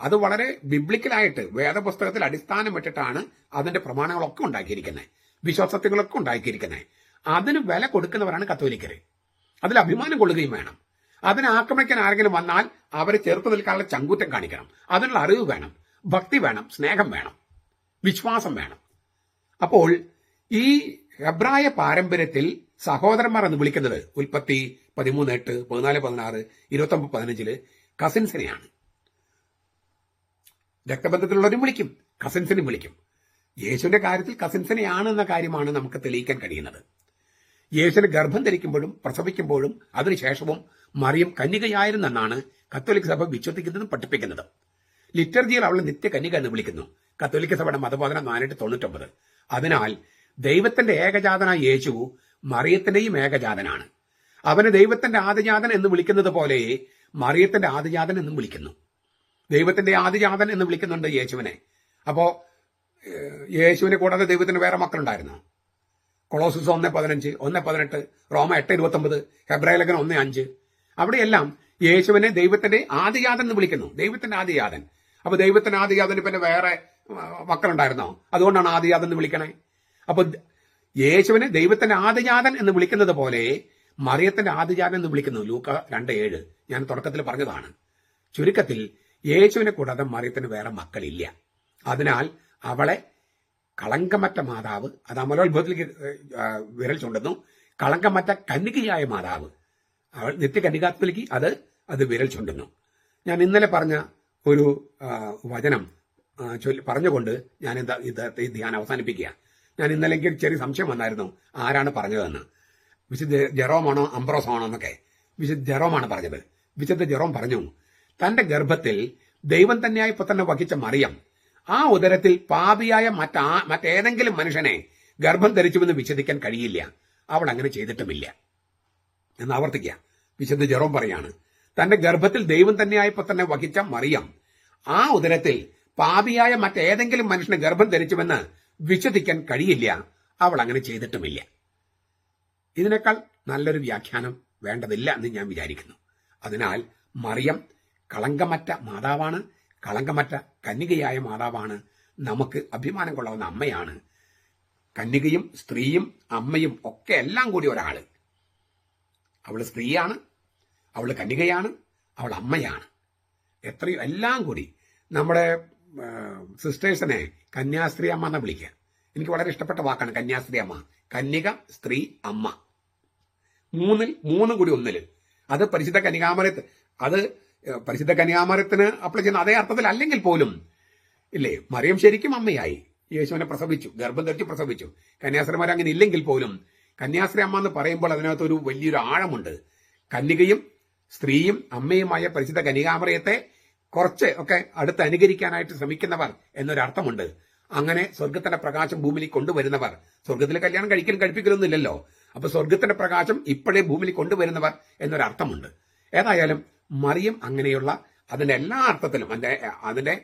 അത് വളരെ ബിബ്ലിക്കലായിട്ട് വേദപുസ്തകത്തിൽ അടിസ്ഥാനം ഇട്ടിട്ടാണ് അതിന്റെ പ്രമാണങ്ങളൊക്കെ ഉണ്ടാക്കിയിരിക്കുന്നത്, വിശ്വാസത്വങ്ങളൊക്കെ ഉണ്ടാക്കിയിരിക്കുന്നത്. അതിന് വില കൊടുക്കുന്നവരാണ് കത്തോലിക്കര്. അതിൽ അഭിമാനം കൊള്ളുകയും വേണം. അതിനെ ആക്രമിക്കാൻ ആരെങ്കിലും വന്നാൽ അവരെ ചെറുത്ത് നിൽക്കാനുള്ള ചങ്കൂറ്റം കാണിക്കണം. അതിനുള്ള അറിവ് വേണം, ഭക്തി വേണം, സ്നേഹം വേണം, വിശ്വാസം വേണം. അപ്പോൾ ഈ ഹെബ്രായ പാരമ്പര്യത്തിൽ സഹോദരന്മാർ എന്ന് വിളിക്കുന്നത് ഉൽപ്പത്തി 13:8, 14:16, 29:15 കസിൻസിനെയാണ്. രക്തബന്ധത്തിലുള്ളവരും വിളിക്കും, കസിൻസിനും വിളിക്കും. യേശുവിന്റെ കാര്യത്തിൽ കസിൻസിനെയാണ് എന്ന കാര്യമാണ് നമുക്ക് തെളിയിക്കാൻ കഴിയുന്നത്. യേശുവിന് ഗർഭം ധരിക്കുമ്പോഴും പ്രസവിക്കുമ്പോഴും അതിനുശേഷവും മറിയം കന്യകയായിരുന്നെന്നാണ് കത്തോലിക്ക സഭ വിശ്വസിക്കുന്നതും പഠിപ്പിക്കുന്നതും. ലിറ്റർജിയിൽ അവളെ നിത്യകന്യക എന്ന് വിളിക്കുന്നു. കത്തോലിക്ക സഭയുടെ മതബോധനം 499. അതിനാൽ ദൈവത്തിന്റെ ഏകജാതനായ യേശു മറിയത്തിന്റെയും ഏകജാതനാണ്. അവനെ ദൈവത്തിന്റെ ആദിജാതൻ എന്ന് വിളിക്കുന്നത് പോലെ മറിയത്തിന്റെ ആദിജാതൻ എന്നും വിളിക്കുന്നു. ദൈവത്തിന്റെ ആദിജാതൻ എന്ന് വിളിക്കുന്നുണ്ട് യേശുവിനെ. അപ്പോ യേശുവിനെ കൂടാതെ ദൈവത്തിന് വേറെ മക്കളുണ്ടായിരുന്നു. കൊളോസസ് 1:15, 1:18, റോമ 8:29, ഹെബ്രായ ലേഖനം 1:5 അവിടെയെല്ലാം യേശുവിനെ ദൈവത്തിന്റെ ആദിജാതൻ എന്ന് വിളിക്കുന്നു. ദൈവത്തിന്റെ ആദിജാതൻ. അപ്പൊ ദൈവത്തിന്റെ ആദിജാതന് പിന്നെ വേറെ മക്കളുണ്ടായിരുന്നോ? അതുകൊണ്ടാണ് ആദിജാതൻ എന്ന് വിളിക്കണേ. അപ്പൊ യേശുവിനെ ദൈവത്തിന്റെ ആദിജാതൻ എന്ന് വിളിക്കുന്നത് പോലെ മറിയത്തിന്റെ ആദിജാതൻ എന്ന് വിളിക്കുന്നു. ലൂക്ക 2:7 ഞാൻ തുടക്കത്തിൽ പറഞ്ഞതാണ്. ചുരുക്കത്തിൽ യേശുവിനെ കൂടാതെ മറിയത്തിന് വേറെ മക്കളില്ല. അതിനാൽ അവളെ കളങ്കമറ്റ മാതാവ്, അത് അമലോത്ഭവത്തിലേക്ക് വിരൽ ചൂണ്ടുന്നു. കളങ്കമറ്റ കന്യകയായ മാതാവ്, അവൾ നിത്യകന്യകാത്മലേക്ക് അത് വിരൽ ചൂണ്ടുന്നു. ഞാൻ ഇന്നലെ പറഞ്ഞ ഒരു വചനം പറഞ്ഞുകൊണ്ട് ഞാൻ ഈ ധ്യാനം അവസാനിപ്പിക്കുക. ഞാൻ ഇന്നലെ എനിക്ക് ചെറിയ സംശയം വന്നായിരുന്നു ആരാണ് പറഞ്ഞതെന്ന്. വിശുദ്ധ ജെറോമാണോ അംബ്രോസ് ആണോ എന്നൊക്കെ. വിശുദ്ധ ജെറോമാണ് പറഞ്ഞത്. വിശുദ്ധ ജെറോം പറഞ്ഞു, തന്റെ ഗർഭത്തിൽ ദൈവം തന്നെയായി പുത്രനെ വഹിച്ച മറിയം ആ ഉദരത്തിൽ പാപിയായ മറ്റേതെങ്കിലും മനുഷ്യനെ ഗർഭം ധരിച്ചുവെന്ന് വിശ്വസിക്കാൻ കഴിയില്ല. അവൾ അങ്ങനെ ചെയ്തിട്ടുമില്ല എന്ന് ആവർത്തിക്കുക. വിശുദ്ധ ജെറോം പറയാണ്, തന്റെ ഗർഭത്തിൽ ദൈവം തന്നെയായി പുത്രനെ വഹിച്ച മറിയം ആ ഉദരത്തിൽ പാപിയായ മറ്റേതെങ്കിലും മനുഷ്യനെ ഗർഭം ധരിച്ചുവെന്ന് വിശ്വസിക്കാൻ കഴിയില്ല. അവൾ അങ്ങനെ ചെയ്തിട്ടുമില്ല. ഇതിനേക്കാൾ നല്ലൊരു വ്യാഖ്യാനം വേണ്ടതില്ല എന്ന് ഞാൻ വിചാരിക്കുന്നു. അതിനാൽ മറിയം കളങ്കമറ്റ മാതാവാണ്, കളങ്കമറ്റ കന്യകയായ മാതാവാണ് നമുക്ക് അഭിമാനം കൊള്ളാവുന്ന അമ്മയാണ്. കന്യകയും സ്ത്രീയും അമ്മയും ഒക്കെ എല്ലാം കൂടി ഒരാള്. അവള് സ്ത്രീയാണ്, അവള് കന്യകയാണ്, അവൾ അമ്മയാണ്. എത്രയോ എല്ലാം കൂടി. നമ്മുടെ സിസ്റ്റേഴ്സിനെ കന്യാസ്ത്രീ അമ്മ എന്നാ വിളിക്കുക. എനിക്ക് വളരെ ഇഷ്ടപ്പെട്ട വാക്കാണ് കന്യാസ്ത്രീ അമ്മ. കന്യക, സ്ത്രീ, അമ്മ, മൂന്നും കൂടി ഒന്നില്. അത് പരിശുദ്ധ കന്യകാമരത്ത്, അത് പരിശുദ്ധ കന്യകാമരത്തിന് അപ്ലൈ ചെയ്യുന്ന അതേ അർത്ഥത്തിൽ അല്ലെങ്കിൽ പോലും ഇല്ലേ, മറിയം ശരിക്കും അമ്മയായി യേശുവിനെ പ്രസവിച്ചു, ഗർഭം ധരിച്ച് പ്രസവിച്ചു. കന്യാസ്ത്രീമാർ അങ്ങനെ ഇല്ലെങ്കിൽ പോലും കന്യാസ്ത്രീ അമ്മ എന്ന് പറയുമ്പോൾ അതിനകത്ത് ഒരു വലിയൊരു ആഴമുണ്ട്. കന്യകയും സ്ത്രീയും അമ്മയുമായ പരിശുദ്ധ കന്യകാമറിയത്തെ കുറച്ച് ഒക്കെ അടുത്ത് അനുകരിക്കാനായിട്ട് ശ്രമിക്കുന്നവർ എന്നൊരർത്ഥമുണ്ട്. അങ്ങനെ സ്വർഗത്തിന്റെ പ്രകാശം ഭൂമിയിൽ കൊണ്ടുവരുന്നവർ, സ്വർഗത്തിലെ കല്യാണം കഴിപ്പിക്കലൊന്നും ഇല്ലല്ലോ, അപ്പൊ സ്വർഗത്തിന്റെ പ്രകാശം ഇപ്പോഴേ ഭൂമിയിൽ കൊണ്ടുവരുന്നവർ എന്നൊരർത്ഥമുണ്ട്. ഏതായാലും മറിയം അങ്ങനെയുള്ള അതിന്റെ എല്ലാ അർത്ഥത്തിലും അതിന്റെ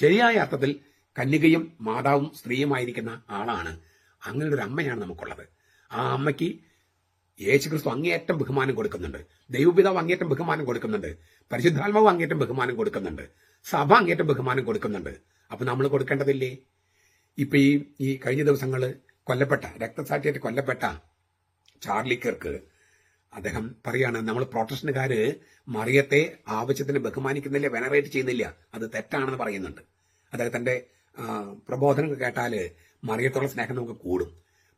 ശരിയായ അർത്ഥത്തിൽ കന്യകയും മാതാവും സ്ത്രീയുമായിരിക്കുന്ന ആളാണ്. അങ്ങനെ ഒരു അമ്മയാണ് നമുക്കുള്ളത്. ആ അമ്മയ്ക്ക് യേശുക്രിസ്തു അങ്ങേയറ്റം ബഹുമാനം കൊടുക്കുന്നുണ്ട്, ദൈവപിതാവ് അങ്ങേറ്റം ബഹുമാനം കൊടുക്കുന്നുണ്ട്, പരിശുദ്ധാത്മാവ് അങ്ങേറ്റം ബഹുമാനം കൊടുക്കുന്നുണ്ട്, സഭ അങ്ങേറ്റം ബഹുമാനം കൊടുക്കുന്നുണ്ട്. അപ്പൊ നമ്മൾ കൊടുക്കേണ്ടതില്ലേ? ഇപ്പൊ ഈ കഴിഞ്ഞ ദിവസങ്ങളിൽ കൊല്ലപ്പെട്ട, രക്തസാക്ഷിയായിട്ട് കൊല്ലപ്പെട്ട ചാർലി കിർക്ക് അദ്ദേഹം പറയാണ്, നമ്മൾ പ്രൊട്ടസ്റ്റന്റുകാര് മറിയത്തെ ആവശ്യത്തിന് ബഹുമാനിക്കുന്നില്ല, വെനറേറ്റ് ചെയ്യുന്നില്ല, അത് തെറ്റാണെന്ന് പറയുന്നുണ്ട്. അദ്ദേഹത്തിന്റെ പ്രബോധനങ്ങൾ കേട്ടാല് മറിയത്തോളം സ്നേഹം നമുക്ക് കൂടും.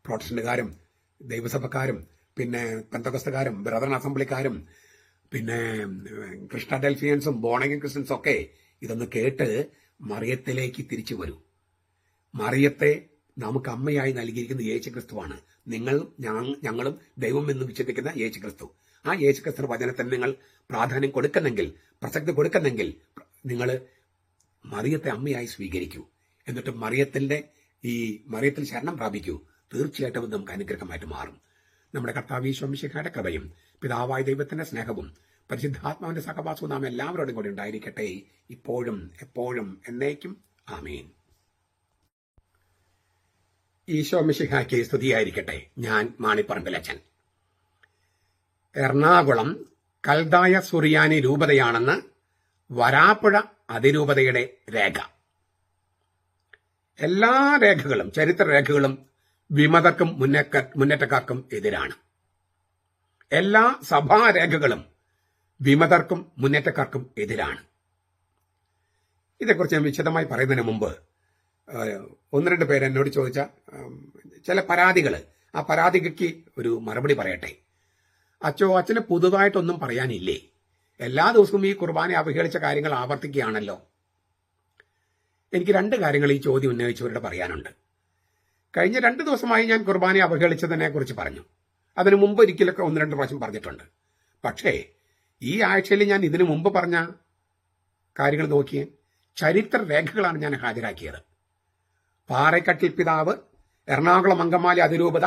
പ്രൊട്ടസ്റ്റന്റുകാരും ദൈവസഭക്കാരും പിന്നെ പെന്തക്കോസ്തുകാരും ബ്രദറൻ അസംബ്ലിക്കാരും പിന്നെ ക്രിസ്റ്റാഡൽഫിയൻസും ബോണഗൻ ക്രിസ്ത്യൻസും ഒക്കെ ഇതൊന്ന് കേട്ട് മറിയത്തിലേക്ക് തിരിച്ചു വരൂ. മറിയത്തെ നമുക്ക് അമ്മയായി നൽകിയിരിക്കുന്ന യേശുക്രിസ്തുവാണ്. ഞങ്ങളും ദൈവം എന്ന് വിശ്വസിക്കുന്ന യേശുക്രിസ്തു. ആ യേശുക്രിസ്തു വചനത്തിന് നിങ്ങൾ പ്രാധാന്യം കൊടുക്കുന്നെങ്കിൽ, പ്രസക്തി കൊടുക്കുന്നെങ്കിൽ, നിങ്ങൾ മറിയത്തെ അമ്മയായി സ്വീകരിക്കൂ. എന്നിട്ട് മറിയത്തിൽ ശരണം പ്രാപിക്കൂ. തീർച്ചയായിട്ടും അത് നമുക്ക് അനുഗ്രഹമായിട്ട് മാറും. നമ്മുടെ കർത്താവ് ഈശോ മിശിഹായുടെ കൃപയും പിതാവായ ദൈവത്തിന്റെ സ്നേഹവും പരിശുദ്ധാത്മാവിന്റെ സഹവാസവും നാം എല്ലാവരോടും കൂടി ഉണ്ടായിരിക്കട്ടെ, ഇപ്പോഴും എപ്പോഴും എന്നേക്കും. ആമേൻ. ഈശോ മിശിഹായ്ക്ക് സ്തുതിയായിരിക്കട്ടെ. ഞാൻ മാണിപ്പറമ്പിലച്ചൻ. എറണാകുളം കൽദായ സുറിയാനി രൂപതയാണെന്ന് വരാപ്പുഴ അതിരൂപതയുടെ രേഖ. എല്ലാ രേഖകളും, ചരിത്ര രേഖകളും വിമതർക്കും മുന്നേറ്റക്കാർക്കും എതിരാണ്. എല്ലാ സഭാരേഖകളും വിമതർക്കും മുന്നേറ്റക്കാർക്കും എതിരാണ്. ഇതേക്കുറിച്ച് ഞാൻ വിശദമായി പറയുന്നതിന് മുമ്പ് ഒന്ന് രണ്ട് പേര് എന്നോട് ചോദിച്ച ചില പരാതികൾ, ആ പരാതിക്ക് ഒരു മറുപടി പറയട്ടെ. അച്ഛന് പുതുതായിട്ടൊന്നും പറയാനില്ലേ? എല്ലാ ദിവസവും ഈ കുർബാന അവഹേളിച്ച കാര്യങ്ങൾ ആവർത്തിക്കുകയാണല്ലോ. എനിക്ക് രണ്ട് കാര്യങ്ങൾ ഈ ചോദ്യം ഉന്നയിച്ചവരുടെ പറയാനുണ്ട്. കഴിഞ്ഞ 2 ദിവസമായി ഞാൻ കുർബാന അവഹേളിച്ചതിനെ കുറിച്ച് പറഞ്ഞു. അതിനു മുമ്പ് ഒരിക്കലൊക്കെ 1-2 പ്രാവശ്യം പറഞ്ഞിട്ടുണ്ട്. പക്ഷേ ഈ ആഴ്ചയിൽ ഞാൻ ഇതിനു മുമ്പ് പറഞ്ഞ കാര്യങ്ങൾ നോക്കിയേ. ചരിത്ര രേഖകളാണ് ഞാൻ ഹാജരാക്കിയത്. പാറേക്കട്ടിൽ പിതാവ് എറണാകുളം അങ്കമാലി അതിരൂപത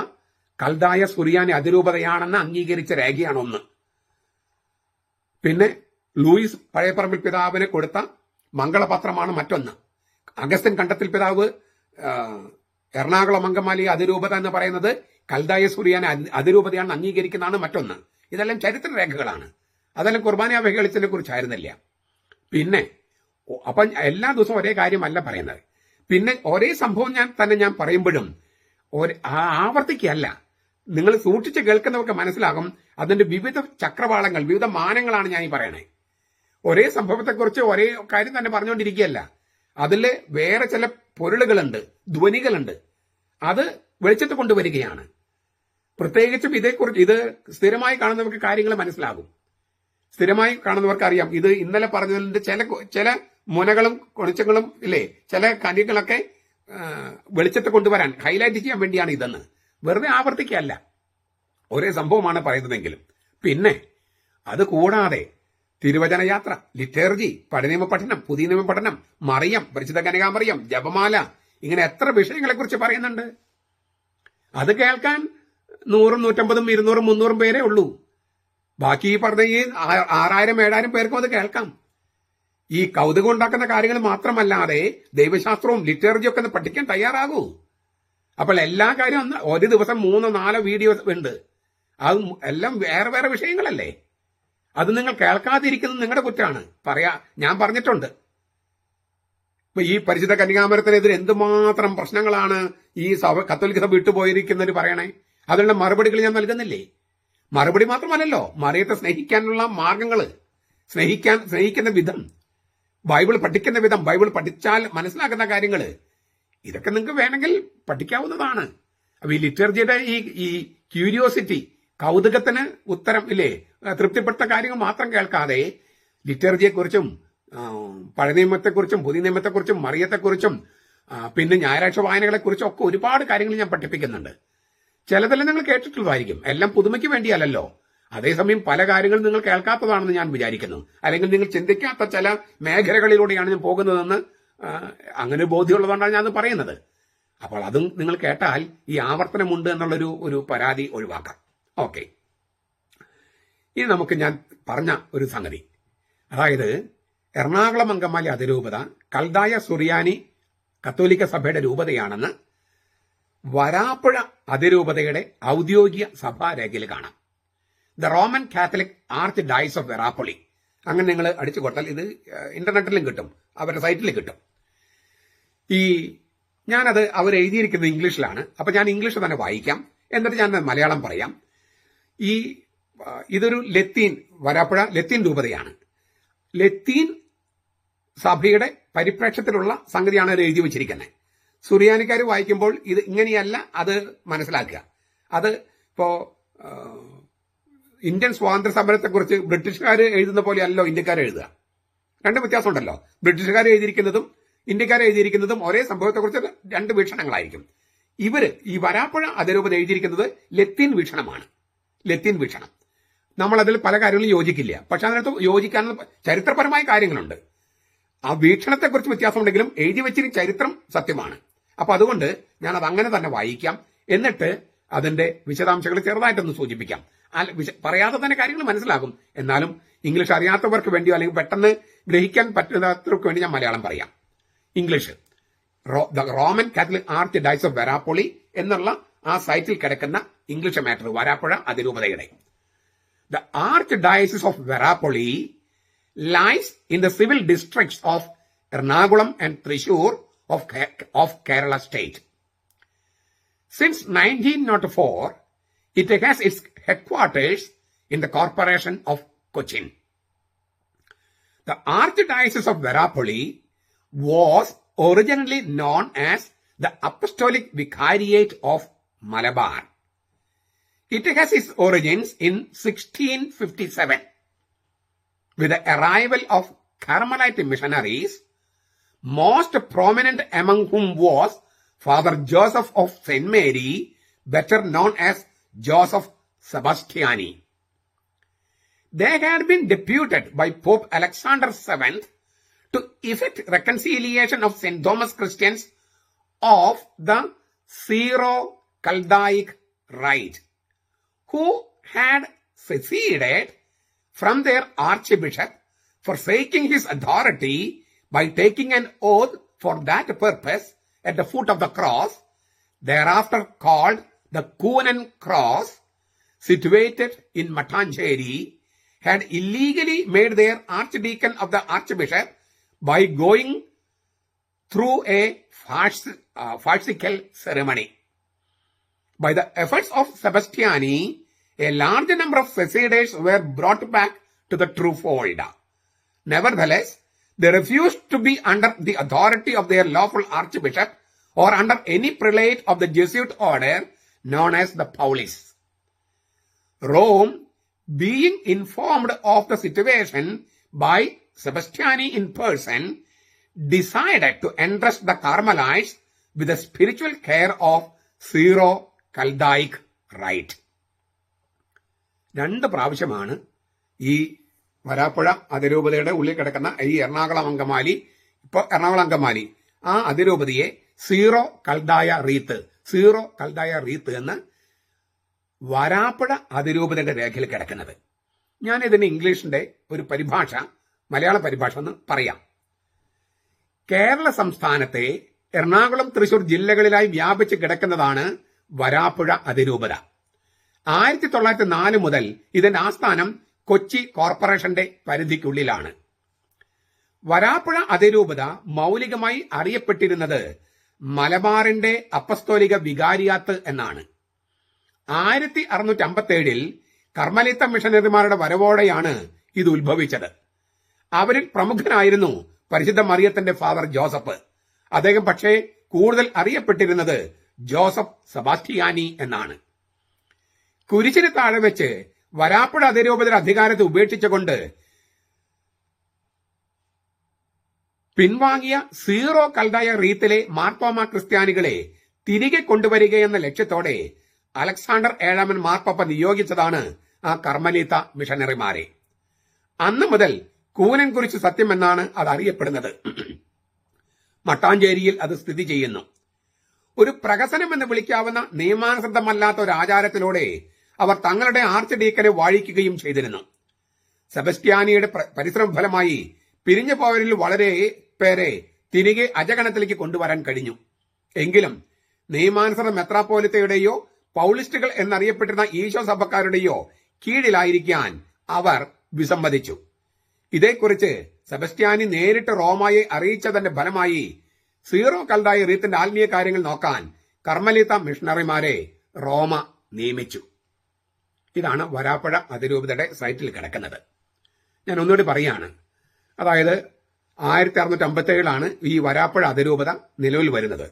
കൽദായ സുറിയാനി അതിരൂപതയാണെന്ന് അംഗീകരിച്ച രേഖയാണ് ഒന്ന്. പിന്നെ ലൂയിസ് പഴയപ്പറമ്പിൽ പിതാവിന് കൊടുത്ത മംഗളപത്രമാണ് മറ്റൊന്ന്. അഗസ്റ്റിൻ കണ്ടത്തിൽ പിതാവ് എറണാകുളം അങ്കമാലി അതിരൂപത എന്ന് പറയുന്നത് കൽദായ സുറിയാനി അതിരൂപതയാണെന്ന് അംഗീകരിക്കുന്നതാണ് മറ്റൊന്ന്. ഇതെല്ലാം ചരിത്ര രേഖകളാണ്. അതെല്ലാം കുർബാന അവഹേളിച്ചതിനെ കുറിച്ചായിരുന്നില്ല. പിന്നെ അപ്പം എല്ലാ ദിവസവും ഒരേ കാര്യമല്ല പറയുന്നത്. പിന്നെ ഒരേ സംഭവം ഞാൻ പറയുമ്പോഴും ആവർത്തിക്കല്ല. നിങ്ങൾ സൂക്ഷിച്ച് കേൾക്കുന്നവർക്ക് മനസ്സിലാകും അതിന്റെ വിവിധ ചക്രവാളങ്ങൾ, വിവിധ മാനങ്ങളാണ് ഞാൻ ഈ പറയണേ. ഒരേ സംഭവത്തെക്കുറിച്ച് ഒരേ കാര്യം തന്നെ പറഞ്ഞുകൊണ്ടിരിക്കുകയല്ല. അതിൽ വേറെ ചില പൊരുളുകളുണ്ട്, ധ്വനികളുണ്ട്. അത് വെളിച്ചത്ത് കൊണ്ടുവരികയാണ്. പ്രത്യേകിച്ചും ഇതേക്കുറിച്ച് ഇത് സ്ഥിരമായി കാണുന്നവർക്ക് കാര്യങ്ങൾ മനസ്സിലാകും. സ്ഥിരമായി കാണുന്നവർക്ക് അറിയാം ഇത് ഇന്നലെ പറഞ്ഞതിന്റെ ചില മുനകളും കൊണിച്ചങ്ങളും ഇല്ലേ, ചില കാര്യങ്ങളൊക്കെ വെളിച്ചത്ത് കൊണ്ടുവരാൻ, ഹൈലൈറ്റ് ചെയ്യാൻ വേണ്ടിയാണ് ഇതെന്ന്. വെറുതെ ആവർത്തിക്കല്ല, ഒരേ സംഭവമാണ് പറയുന്നതെങ്കിലും. പിന്നെ അത് കൂടാതെ തിരുവചന യാത്ര, ലിറ്റേർജി, പഴനിയമ പഠനം, പുതിയ നിയമ പഠനം, മറിയം, പരിശുദ്ധ കന്യകാമറിയം, ജപമാല, ഇങ്ങനെ എത്ര വിഷയങ്ങളെ കുറിച്ച് പറയുന്നുണ്ട്. അത് കേൾക്കാൻ 100, 150, 200, 300 പേരേ ഉള്ളൂ. ബാക്കി ഈ പറഞ്ഞ ഈ 6000, 7000 പേർക്കും അത് കേൾക്കാം. ഈ കൗതുകം ഉണ്ടാക്കുന്ന കാര്യങ്ങൾ മാത്രമല്ലാതെ ദൈവശാസ്ത്രവും ലിറ്റേർജിയും ഒക്കെ പഠിക്കാൻ തയ്യാറാകൂ. അപ്പോൾ എല്ലാ കാര്യവും ഒരു ദിവസം 3-4 വീഡിയോസ് ഉണ്ട്. അത് എല്ലാം വേറെ വേറെ വിഷയങ്ങളല്ലേ. അത് നിങ്ങൾ കേൾക്കാതിരിക്കുന്നത് നിങ്ങളുടെ കുറ്റമാണ്. ഞാൻ പറഞ്ഞിട്ടുണ്ട്. ഈ പരിശുദ്ധ കന്യകാമരത്തിനെതിരെ എന്തുമാത്രം പ്രശ്നങ്ങളാണ് ഈ കത്തോലിക്ക സഭ വിട്ടുപോയിരിക്കുന്നവർ പറയണേ. അതിനുള്ള മറുപടികൾ ഞാൻ നൽകുന്നില്ലേ? മറുപടി മാത്രമല്ലല്ലോ, മറിയത്തെ സ്നേഹിക്കാനുള്ള മാർഗങ്ങൾ, സ്നേഹിക്കുന്ന വിധം, ബൈബിൾ പഠിക്കുന്ന വിധം, ബൈബിൾ പഠിച്ചാൽ മനസ്സിലാക്കുന്ന കാര്യങ്ങൾ, ഇതൊക്കെ നിങ്ങൾക്ക് വേണമെങ്കിൽ പഠിക്കാവുന്നതാണ്. അപ്പൊ ഈ ലിറ്റർജിയുടെ ഈ ക്യൂരിയോസിറ്റി, കൗതുകത്തിന് ഉത്തരം ഇല്ലേ, തൃപ്തിപ്പെടുത്ത കാര്യങ്ങൾ മാത്രം കേൾക്കാതെ ലിറ്റർജിയെക്കുറിച്ചും പഴയ നിയമത്തെക്കുറിച്ചും പുതിയ നിയമത്തെക്കുറിച്ചും മറിയത്തെക്കുറിച്ചും പിന്നെ ഞായറാഴ്ച വായനകളെക്കുറിച്ചും ഒക്കെ ഒരുപാട് കാര്യങ്ങൾ ഞാൻ പഠിപ്പിക്കുന്നുണ്ട്. ചിലതെല്ലാം നിങ്ങൾ കേട്ടിട്ടുള്ളതായിരിക്കും, എല്ലാം പുതുമയ്ക്ക് വേണ്ടിയല്ലോ. അതേസമയം പല കാര്യങ്ങളും നിങ്ങൾ കേൾക്കാത്തതാണെന്ന് ഞാൻ വിചാരിക്കുന്നു, അല്ലെങ്കിൽ നിങ്ങൾ ചിന്തിക്കാത്ത ചില മേഖലകളിലൂടെയാണ് ഞാൻ പോകുന്നതെന്ന് അങ്ങനെ ബോധ്യമുള്ളതുകൊണ്ടാണ് ഞാൻ പറയുന്നത്. അപ്പോൾ അതും നിങ്ങൾ കേട്ടാൽ ഈ ആവർത്തനമുണ്ട് എന്നുള്ളൊരു പരാതി ഒഴിവാക്കാം. ഓക്കെ, ഇനി നമുക്ക് ഞാൻ പറഞ്ഞ ഒരു സംഗതി, അതായത് എറണാകുളം അങ്കമാലി അതിരൂപത കൽദായ സുറിയാനി കത്തോലിക്ക സഭയുടെ രൂപതയാണെന്ന് വരാപ്പുഴ അതിരൂപതയുടെ ഔദ്യോഗിക സഭാരേഖയിൽ കാണാം. The Roman Catholic archdiocese of Verapoly. അങ്ങനെ നിങ്ങൾ അടിച്ചു കൊടുത്താൽ ഇത് ഇന്റർനെറ്റിലും കിട്ടും, അവരുടെ സൈറ്റിൽ കിട്ടും. ഞാനത് അവർ എഴുതിയിരിക്കുന്നത് ഇംഗ്ലീഷിലാണ്. അപ്പൊ ഞാൻ ഇംഗ്ലീഷ് തന്നെ വായിക്കാം, എന്നിട്ട് ഞാൻ മലയാളം പറയാം. ഇതൊരു ലത്തീൻ, വരാപ്പുഴ ലത്തീൻ രൂപതയാണ്. ലത്തീൻ സഭയുടെ പരിപ്രേക്ഷ്യത്തിലുള്ള സംഗതിയാണ് അവർ എഴുതി വെച്ചിരിക്കുന്നത്. സുറിയാനിക്കാർ വായിക്കുമ്പോൾ ഇത് ഇങ്ങനെയല്ല അത് മനസ്സിലാക്കുക. അത് ഇപ്പോ ഇന്ത്യൻ സ്വാതന്ത്ര്യ സമരത്തെക്കുറിച്ച് ബ്രിട്ടീഷുകാർ എഴുതുന്ന പോലെ അല്ലോ ഇന്ത്യക്കാർ എഴുതുക. രണ്ട് വ്യത്യാസമുണ്ടല്ലോ. ബ്രിട്ടീഷുകാർ എഴുതിയിരിക്കുന്നതും ഇന്ത്യക്കാർ എഴുതിയിരിക്കുന്നതും ഒരേ സംഭവത്തെക്കുറിച്ച് രണ്ട് വീക്ഷണങ്ങളായിരിക്കും. ഈ വരാപ്പുഴ അതിരൂപത എഴുതിയിരിക്കുന്നത് ലത്തീൻ വീക്ഷണമാണ്. ലത്തീൻ വീക്ഷണം. നമ്മൾ അതിൽ പല കാര്യങ്ങളും യോജിക്കില്ല, പക്ഷെ അതിനകത്ത് യോജിക്കാനുള്ള ചരിത്രപരമായ കാര്യങ്ങളുണ്ട്. ആ വീക്ഷണത്തെക്കുറിച്ച് വ്യത്യാസമുണ്ടെങ്കിലും എഴുതി വെച്ചിരിക്കുന്ന ചരിത്രം സത്യമാണ്. അപ്പൊ അതുകൊണ്ട് ഞാൻ അത് അങ്ങനെ തന്നെ വായിക്കാം, എന്നിട്ട് അതിന്റെ വിശദാംശങ്ങൾ ചെറുതായിട്ടൊന്ന് സൂചിപ്പിക്കാം. പറയാതെ തന്നെ കാര്യങ്ങൾ മനസ്സിലാകും. എന്നാലും ഇംഗ്ലീഷ് അറിയാത്തവർക്ക് വേണ്ടിയോ അല്ലെങ്കിൽ പെട്ടെന്ന് ഗ്രഹിക്കാൻ പറ്റുന്നവർക്ക് വേണ്ടി ഞാൻ മലയാളം പറയാം. English, the Roman Catholic archdiocese of Verapoly എന്നുള്ള ആ സൈറ്റിൽ കിടക്കുന്ന ഇംഗ്ലീഷ് മാറ്റർ വരാപ്പുഴ അതിരൂപതയുടെ. The Archdiocese of Verapolli lies in the civil districts of Ernakulam and Thrissur of Kerala state. Since 1904, it has its headquarters in the corporation of Cochin. The Archdiocese of Verapolli was originally known as the Apostolic Vicariate of Malabar. It has its origins in 1657 with the arrival of Carmelite missionaries, most prominent among whom was Father Joseph of St. Mary, better known as Joseph Sebastiani. They had been deputed by Pope Alexander VII to effect reconciliation of St. Thomas Christians of the Syro-Chaldaic Rite, who had seceded from their archbishop, forsaking his authority by taking an oath for that purpose at the foot of the cross, thereafter called the Kunan Cross, situated in Mattancherry, had illegally made their archdeacon of the archbishop by going through a farcical ceremony. By the efforts of Sebastiani, a large number of seceders were brought back to the true fold. Nevertheless, they refused to be under the authority of their lawful archbishop or under any prelate of the Jesuit order known as the Paulists. Rome, being informed of the situation by Sebastiani in person, decided to entrust the Carmelites with the spiritual care of Syro-Chaldaic Rite. രണ്ട് പ്രാവശ്യമാണ് ഈ വരാപ്പുഴ അതിരൂപതയുടെ ഉള്ളിൽ കിടക്കുന്ന ഈ എറണാകുളം അങ്കമാലി ആ അതിരൂപതയെ zero കൽദായ wreath എന്ന് വരാപ്പുഴ അതിരൂപതയുടെ രേഖയിൽ കിടക്കുന്നത്. ഞാൻ ഇതിന് ഇംഗ്ലീഷിന്റെ ഒരു പരിഭാഷ, മലയാള പരിഭാഷ എന്ന് പറയാം. കേരള സംസ്ഥാനത്തെ എറണാകുളം, തൃശൂർ ജില്ലകളിലായി വ്യാപിച്ച് കിടക്കുന്നതാണ് വരാപ്പുഴ അതിരൂപത. 1904 മുതൽ ഇതിന്റെ ആസ്ഥാനം കൊച്ചി കോർപ്പറേഷന്റെ പരിധിക്കുള്ളിലാണ്. വരാപ്പുഴ അതിരൂപത മൗലികമായി അറിയപ്പെട്ടിരുന്നത് മലബാറിന്റെ അപ്പസ്തോലിക വികാരിയാത്ത് എന്നാണ്. 1657 കർമ്മലിത്ത മിഷനറിമാരുടെ വരവോടെയാണ് ഇത് ഉത്ഭവിച്ചത്. അവരിൽ പ്രമുഖനായിരുന്നു പരിശുദ്ധ മറിയത്തിന്റെ ഫാദർ ജോസഫ്. അദ്ദേഹം പക്ഷേ കൂടുതൽ അറിയപ്പെട്ടിരുന്നത് ജോസഫ് സെബാസ്റ്റ്യാനി എന്നാണ്. കുരിശിന് താഴെ വെച്ച് വരാപ്പുഴ അതിരൂപതയുടെ അധികാരത്തെ ഉപേക്ഷിച്ചുകൊണ്ട് പിൻവാങ്ങിയ സീറോ കൽദായ റീത്തിലെ മാർത്തോമ ക്രിസ്ത്യാനികളെ തിരികെ കൊണ്ടുവരികയെന്ന ലക്ഷ്യത്തോടെ അലക്സാണ്ടർ ഏഴാമൻ മാർപ്പാപ്പ നിയോഗിച്ചതാണ് ആ കർമ്മലീത്ത മിഷനറിമാരെ. അന്ന് മുതൽ കൂനൻകുരിശ് സത്യം എന്നാണ് അത് അറിയപ്പെടുന്നത്. മട്ടാഞ്ചേരിയിൽ അത് സ്ഥിതി ചെയ്യുന്നു. ഒരു പ്രഹസനം എന്ന് വിളിക്കാവുന്ന നിയമാനുസൃതമല്ലാത്ത ഒരു ആചാരത്തിലൂടെ അവർ തങ്ങളുടെ ആർച്ച് ഡീക്കനെ വാഴിക്കുകയും ചെയ്തിരുന്നു. സെബസ്റ്റ്യാനിയുടെ പരിശ്രമ ഫലമായി പിരിഞ്ഞു പോയവരിൽ വളരെ പേരെ തിരികെ അജഗണത്തിലേക്ക് കൊണ്ടുവരാൻ കഴിഞ്ഞു. എങ്കിലും നിയമാനുസൃത മെത്രാപ്പോലിത്തയുടെയോ പൗളിസ്റ്റുകൾ എന്നറിയപ്പെട്ടിരുന്ന ഈശോ സഭക്കാരുടെയോ കീഴിലായിരിക്കാൻ അവർ വിസമ്മതിച്ചു. ഇതേക്കുറിച്ച് സെബസ്റ്റ്യാനി നേരിട്ട് റോമായെ അറിയിച്ചതിന്റെ ഫലമായി സീറോ കൽദായ റീത്തിന്റെ ആത്മീയ കാര്യങ്ങൾ നോക്കാൻ കർമ്മലീത്ത മിഷണറിമാരെ റോമ നിയമിച്ചു. ഇതാണ് വരാപ്പുഴ അതിരൂപതയുടെ സൈറ്റിൽ കിടക്കുന്നത്. ഞാൻ ഒന്നുകൂടി പറയാണ്. അതായത് 1657 ഈ വരാപ്പുഴ അതിരൂപത നിലവിൽ വരുന്നത്.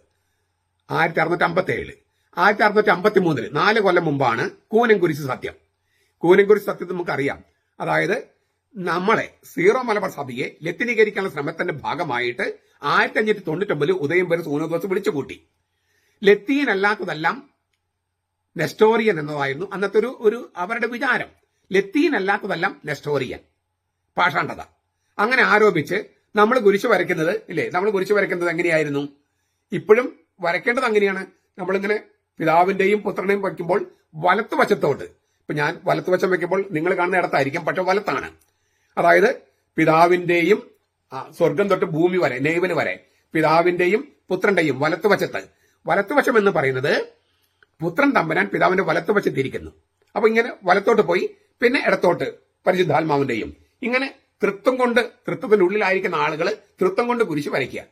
1657. 1653 4 കൊല്ലം മുമ്പാണ് കൂനൻകുരിശ് സത്യം. കൂനൻകുരിശ് സത്യത്തിൽ നമുക്കറിയാം. അതായത് നമ്മളെ സീറോ മലബാർ സഭയെ ലത്തീനീകരിക്കാനുള്ള ശ്രമത്തിന്റെ ഭാഗമായിട്ട് 1599 ഉദയംപേര് സൂനോദോസ് വിളിച്ചുകൂട്ടി. ലത്തീൻ അല്ലാത്തതെല്ലാം നെസ്റ്റോറിയൻ എന്നതായിരുന്നു അന്നത്തെ ഒരു അവരുടെ വിചാരം. ലത്തീൻ അല്ലാത്തതെല്ലാം നെസ്റ്റോറിയൻ, പാഷാണ്ഡത. അങ്ങനെ ആരോപിച്ച് നമ്മൾ കുരിശ് വരയ്ക്കുന്നത് ഇല്ലേ, നമ്മൾ കുരിശ് വരയ്ക്കുന്നത് എങ്ങനെയായിരുന്നു? ഇപ്പോഴും വരയ്ക്കേണ്ടത് അങ്ങനെയാണ്. നമ്മളിങ്ങനെ പിതാവിന്റെയും പുത്രനെയും വയ്ക്കുമ്പോൾ വലത്തുവശത്തോട്ട്, ഇപ്പൊ ഞാൻ വലത്തുവശം വെക്കുമ്പോൾ നിങ്ങൾ കാണുന്ന ഇടത്തായിരിക്കും, പക്ഷെ വലത്താണ്. അതായത് പിതാവിന്റെയും സ്വർഗം തൊട്ട് ഭൂമി വരെ, നെയ്വന് വരെ പിതാവിന്റെയും പുത്രന്റെയും വലത്തുവശം എന്ന് പറയുന്നത് പുത്രൻ തമ്പുരാൻ പിതാവിന്റെ വലത്തുവശത്തിരിക്കുന്നു. അപ്പൊ ഇങ്ങനെ വലത്തോട്ട് പോയി പിന്നെ ഇടത്തോട്ട് പരിശുദ്ധാത്മാവിന്റെയും, ഇങ്ങനെ തൃത്വത്തിന്റെ ഉള്ളിലായിരിക്കുന്ന ആളുകൾ തൃത്വം കൊണ്ട് കുരിശ് വരയ്ക്കുക.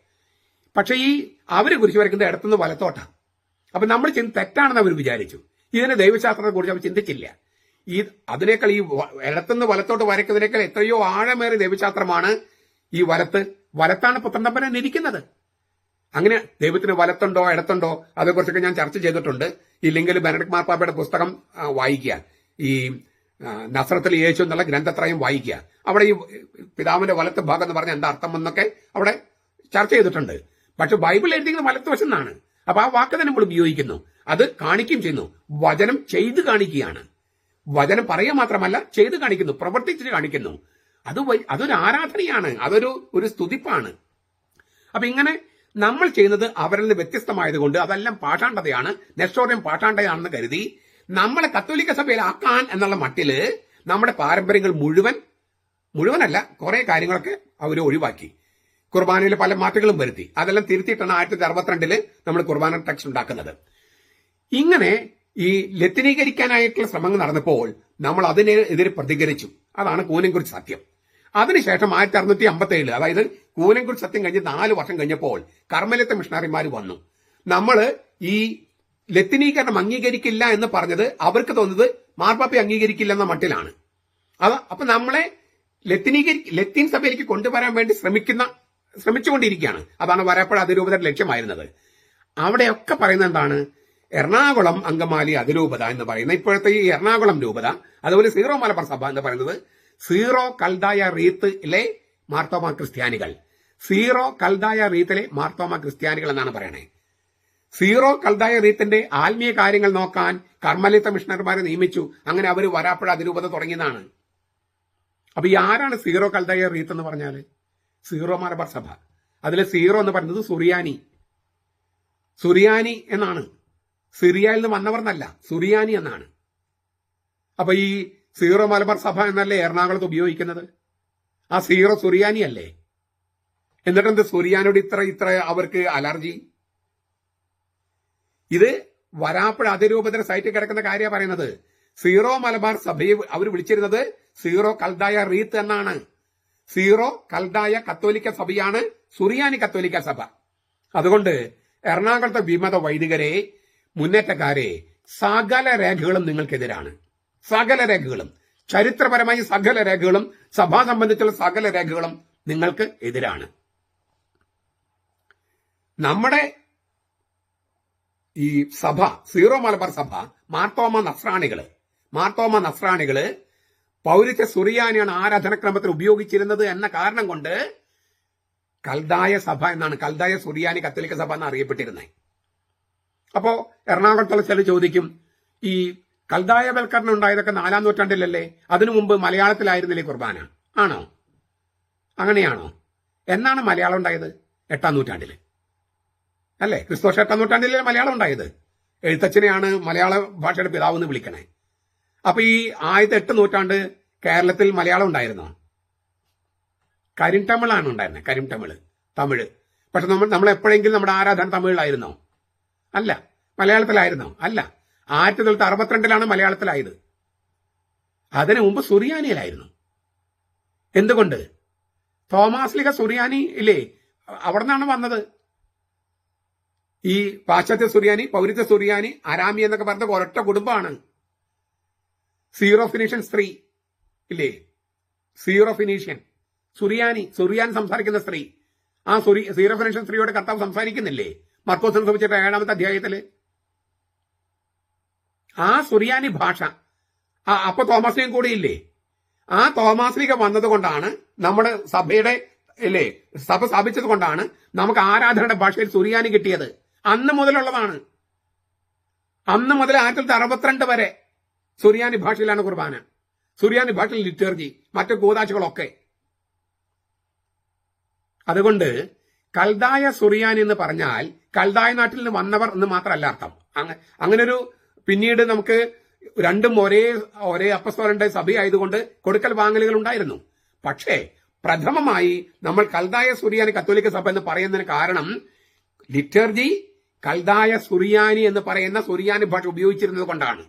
പക്ഷെ അവര് കുരിശ് വരയ്ക്കുന്നത് ഇടത്തുനിന്ന് വലത്തോട്ടാണ്. അപ്പൊ നമ്മൾ തെറ്റാണെന്ന് അവർ വിചാരിച്ചു. ഇതിന് ദൈവശാസ്ത്രത്തെ കുറിച്ച് അവർ ചിന്തിച്ചില്ല. അതിനേക്കാൾ ഇടത്തുനിന്ന് വലത്തോട്ട് വരയ്ക്കുന്നതിനേക്കാൾ എത്രയോ ആഴമേറിയ ദൈവശാസ്ത്രമാണ് ഈ വലത്താണ് പുത്രൻ തമ്പുരാൻ ഇരിക്കുന്നത്. അങ്ങനെ ദൈവത്തിന് വലത്തുണ്ടോ ഇടത്തുണ്ടോ അതേക്കുറിച്ചൊക്കെ ഞാൻ ചർച്ച ചെയ്തിട്ടുണ്ട്. ഇല്ലെങ്കിൽ ബെനഡിക്ട് മാർപ്പാപ്പയുടെ പുസ്തകം വായിക്കുക, ഈ നസ്രത്തിൽ യേശു എന്നുള്ള ഗ്രന്ഥത്രയം വായിക്കുക. അവിടെ ഈ പിതാവിന്റെ വലത്ത് ഭാഗം എന്ന് പറഞ്ഞ എന്താ അർത്ഥം എന്നൊക്കെ അവിടെ ചർച്ച ചെയ്തിട്ടുണ്ട്. പക്ഷെ ബൈബിൾ എഴുതിയത് വലത്തുവശം എന്നാണ്. അപ്പൊ ആ വാക്ക് തന്നെ നമ്മൾ ഉപയോഗിക്കുന്നു, അത് കാണിക്കുകയും ചെയ്യുന്നു. വചനം ചെയ്ത് കാണിക്കുകയാണ്. വചനം പറയുക മാത്രമല്ല, ചെയ്ത് കാണിക്കുന്നു, പ്രവർത്തിച്ച് കാണിക്കുന്നു. അതൊരു ആരാധനയാണ്, അതൊരു സ്തുതിപ്പാണ്. അപ്പൊ ഇങ്ങനെ നമ്മൾ ചെയ്യുന്നത് അവരിൽ നിന്ന് വ്യത്യസ്തമായതുകൊണ്ട് അതെല്ലാം പാഷാണ്ഡതയാണ്, നെസ്റ്റോറിയം പാഷാണ്ഡതയാണെന്ന് കരുതി നമ്മളെ കത്തോലിക്ക സഭയിൽ ആക്കാൻ എന്നുള്ള മട്ടില് നമ്മുടെ പാരമ്പര്യങ്ങൾ മുഴുവനല്ല, കുറെ കാര്യങ്ങളൊക്കെ അവർ ഒഴിവാക്കി. കുർബാനയിൽ പല മാറ്റങ്ങളും വരുത്തി. അതെല്ലാം തിരുത്തിയിട്ടാണ് 1962 നമ്മൾ കുർബാന ടെക്സ്റ്റ് ഉണ്ടാക്കുന്നത്. ഇങ്ങനെ ഈ ലത്തീനീകരിക്കാനായിട്ടുള്ള ശ്രമങ്ങൾ നടന്നപ്പോൾ നമ്മൾ അതിനെതിരെ പ്രതികരിച്ചു. അതാണ് കൂനൻകുരിശ് സത്യം. അതിനുശേഷം 1657, അതായത് കൂനൻകുരിശ് സത്യം കഴിഞ്ഞ് 4 വർഷം കഴിഞ്ഞപ്പോൾ കർമ്മലിത്ത മിഷണറിമാർ വന്നു. നമ്മൾ ഈ ലത്തീനീകരണം അംഗീകരിക്കില്ല എന്ന് പറഞ്ഞത് അവർക്ക് തോന്നുന്നത് മാർപ്പാപ്പയെ അംഗീകരിക്കില്ല എന്ന മട്ടിലാണ്. അപ്പൊ നമ്മളെ ലത്തീൻ സഭയിലേക്ക് കൊണ്ടുവരാൻ വേണ്ടി ശ്രമിച്ചുകൊണ്ടിരിക്കുകയാണ്. അതാണ് വരാപ്പുഴ അതിരൂപതയുടെ ലക്ഷ്യമായിരുന്നത്. അവിടെയൊക്കെ പറയുന്നത് എന്താണ്? എറണാകുളം അങ്കമാലി അതിരൂപത എന്ന് പറയുന്ന ഇപ്പോഴത്തെ ഈ എറണാകുളം രൂപത, അതുപോലെ സീറോ മലബാർ സഭ എന്ന് പറയുന്നത് സീറോ കൽദായ റീത്തിലെ മാർത്തോമ ക്രിസ്ത്യാനികൾ. സീറോ കൽദായ റീത്തിലെ മാർത്തോമ ക്രിസ്ത്യാനികൾ എന്നാണ് പറയണേ. സീറോ കൽദായ റീത്തിന്റെ ആത്മീയ കാര്യങ്ങൾ നോക്കാൻ കർമ്മലിത്ത മിഷണർമാരെ നിയമിച്ചു. അങ്ങനെ അവർ വരാപ്പുഴ അതിരൂപത തുടങ്ങിയതാണ്. അപ്പൊ ഈ ആരാണ് സീറോ കൽദായ റീത്ത് എന്ന് പറഞ്ഞാല്? സീറോ മലബാർ സഭ. അതിലെ സീറോ എന്ന് പറയുന്നത് സുറിയാനി എന്നാണ്. സിറിയയിൽ നിന്ന് വന്നവർ എന്നല്ല, സുറിയാനി എന്നാണ്. അപ്പൊ ഈ സീറോ മലബാർ സഭ എന്നല്ലേ എറണാകുളത്ത് ഉപയോഗിക്കുന്നത്? ആ സീറോ സുറിയാനി അല്ലേ? എന്നിട്ടെന്ത് സുറിയാനോട് ഇത്ര അവർക്ക് അലർജി? ഇത് വരാപ്പുഴ അതിരൂപതയുടെ സൈറ്റിൽ കിടക്കുന്ന കാര്യമാണ് പറയുന്നത്. സീറോ മലബാർ സഭയെ അവർ വിളിച്ചിരുന്നത് സീറോ കൽദായ റീത്ത് എന്നാണ്. സീറോ കൽദായ കത്തോലിക്ക സഭയാണ് സുറിയാനി കത്തോലിക്ക സഭ. അതുകൊണ്ട് എറണാകുളത്തെ വിമത വൈദികരെ, മുന്നേറ്റക്കാരെ, സകല രേഖകളും നിങ്ങൾക്കെതിരാണ്. സകല രേഖകളും, ചരിത്രപരമായി സകല രേഖകളും, സഭാ സംബന്ധിച്ചുള്ള സകല രേഖകളും നിങ്ങൾക്ക് എതിരാണ്. നമ്മുടെ ഈ സഭ, സീറോ മലബാർ സഭ, മാർത്തോമ നസ്രാണികള് പൗരത്യ സുറിയാനിയാണ് ആരാധനക്രമത്തിൽ ഉപയോഗിച്ചിരുന്നത് എന്ന കാരണം കൊണ്ട് കൽദായ സഭ എന്നാണ്, കൽദായ സുറിയാനി കത്തോലിക്ക സഭ എന്ന് അറിയപ്പെട്ടിരുന്നത്. അപ്പോ എറണാകുളത്തുള്ള ചില ചോദിക്കും, ഈ കൽദായവൽക്കരണം ഉണ്ടായതൊക്കെ 4-ാം നൂറ്റാണ്ടിലല്ലേ? അതിനു മുമ്പ് മലയാളത്തിലായിരുന്നില്ലേ കുർബാന? ആണോ? അങ്ങനെയാണോ? എന്നാണ് മലയാളം ഉണ്ടായത്? 8-ാം നൂറ്റാണ്ടില് അല്ലേ? ക്രിസ്തുവർഷം 8-ാം നൂറ്റാണ്ടിലെ മലയാളം ഉണ്ടായത്. എഴുത്തച്ഛനെയാണ് മലയാള ഭാഷയുടെ പിതാവ് എന്ന് വിളിക്കണേ. അപ്പൊ ഈ 8 നൂറ്റാണ്ട് കേരളത്തിൽ മലയാളം ഉണ്ടായിരുന്നോ? കരിംതമിഴാണ് ഉണ്ടായിരുന്നത്, തമിഴ്. പക്ഷെ നമ്മൾ എപ്പോഴെങ്കിലും നമ്മുടെ ആരാധന തമിഴിലായിരുന്നോ? അല്ല. മലയാളത്തിലായിരുന്നോ? അല്ല. 1962 മലയാളത്തിലായത്. അതിനു മുമ്പ് സുറിയാനിയിലായിരുന്നു. എന്തുകൊണ്ട്? തോമാസ് ലീഗ സുറിയാനി ഇല്ലേ, അവിടെ നിന്നാണ് വന്നത്. ഈ പാശ്ചാത്യ സുറിയാനി, പൗരത്യ സുറിയാനി, അരാമി എന്നൊക്കെ പറഞ്ഞ ഒരൊറ്റ കുടുംബമാണ്. സീറോ ഫിനീഷ്യൻ സ്ത്രീ ഇല്ലേ, സീറോ ഫിനീഷ്യൻ സുറിയാനി സംസാരിക്കുന്ന സ്ത്രീ, ആ സീറോ ഫിനീഷ്യൻ സ്ത്രീയോട് കർത്താവ് സംസാരിക്കുന്നില്ലേ മർക്കോസിനെ സംബന്ധിച്ചിട്ട് 7-ാമത്തെ അധ്യായത്തില്? ആ സുറിയാനി ഭാഷ അപ്പൊ തോമാസ്ലിയും കൂടി ഇല്ലേ? ആ തോമാസ്ലിക വന്നത് കൊണ്ടാണ് നമ്മുടെ സഭയുടെ ഇല്ലേ, സഭ സ്ഥാപിച്ചത് കൊണ്ടാണ് നമുക്ക് ആരാധനയുടെ ഭാഷയിൽ സുറിയാനി കിട്ടിയത്. അന്ന് മുതലുള്ളതാണ്. അന്ന് മുതൽ 1962 വരെ സുറിയാനി ഭാഷയിലാണ് കുർബാന, സുറിയാനി ഭാഷയിൽ ലിറ്റർജി, മറ്റു കൂതാശകളൊക്കെ. അതുകൊണ്ട് കൽദായ സുറിയാനി എന്ന് പറഞ്ഞാൽ കൽദായ നാട്ടിൽ നിന്ന് വന്നവർ എന്ന് മാത്രമല്ല അർത്ഥം. അങ്ങനൊരു പിന്നീട് നമുക്ക് രണ്ടും ഒരേ അപ്പസ്തോലന്റെ സഭയായതുകൊണ്ട് കൊടുക്കൽ വാങ്ങലുകൾ ഉണ്ടായിരുന്നു. പക്ഷേ പ്രഥമമായി നമ്മൾ കൽദായ സുറിയാനി കത്തോലിക്ക സഭ എന്ന് പറയുന്നതിന് കാരണം ലിറ്റർജി കൽദായ സുറിയാനി എന്ന് പറയുന്ന സുറിയാനി ഭാഷ ഉപയോഗിച്ചിരുന്നത് കൊണ്ടാണ്.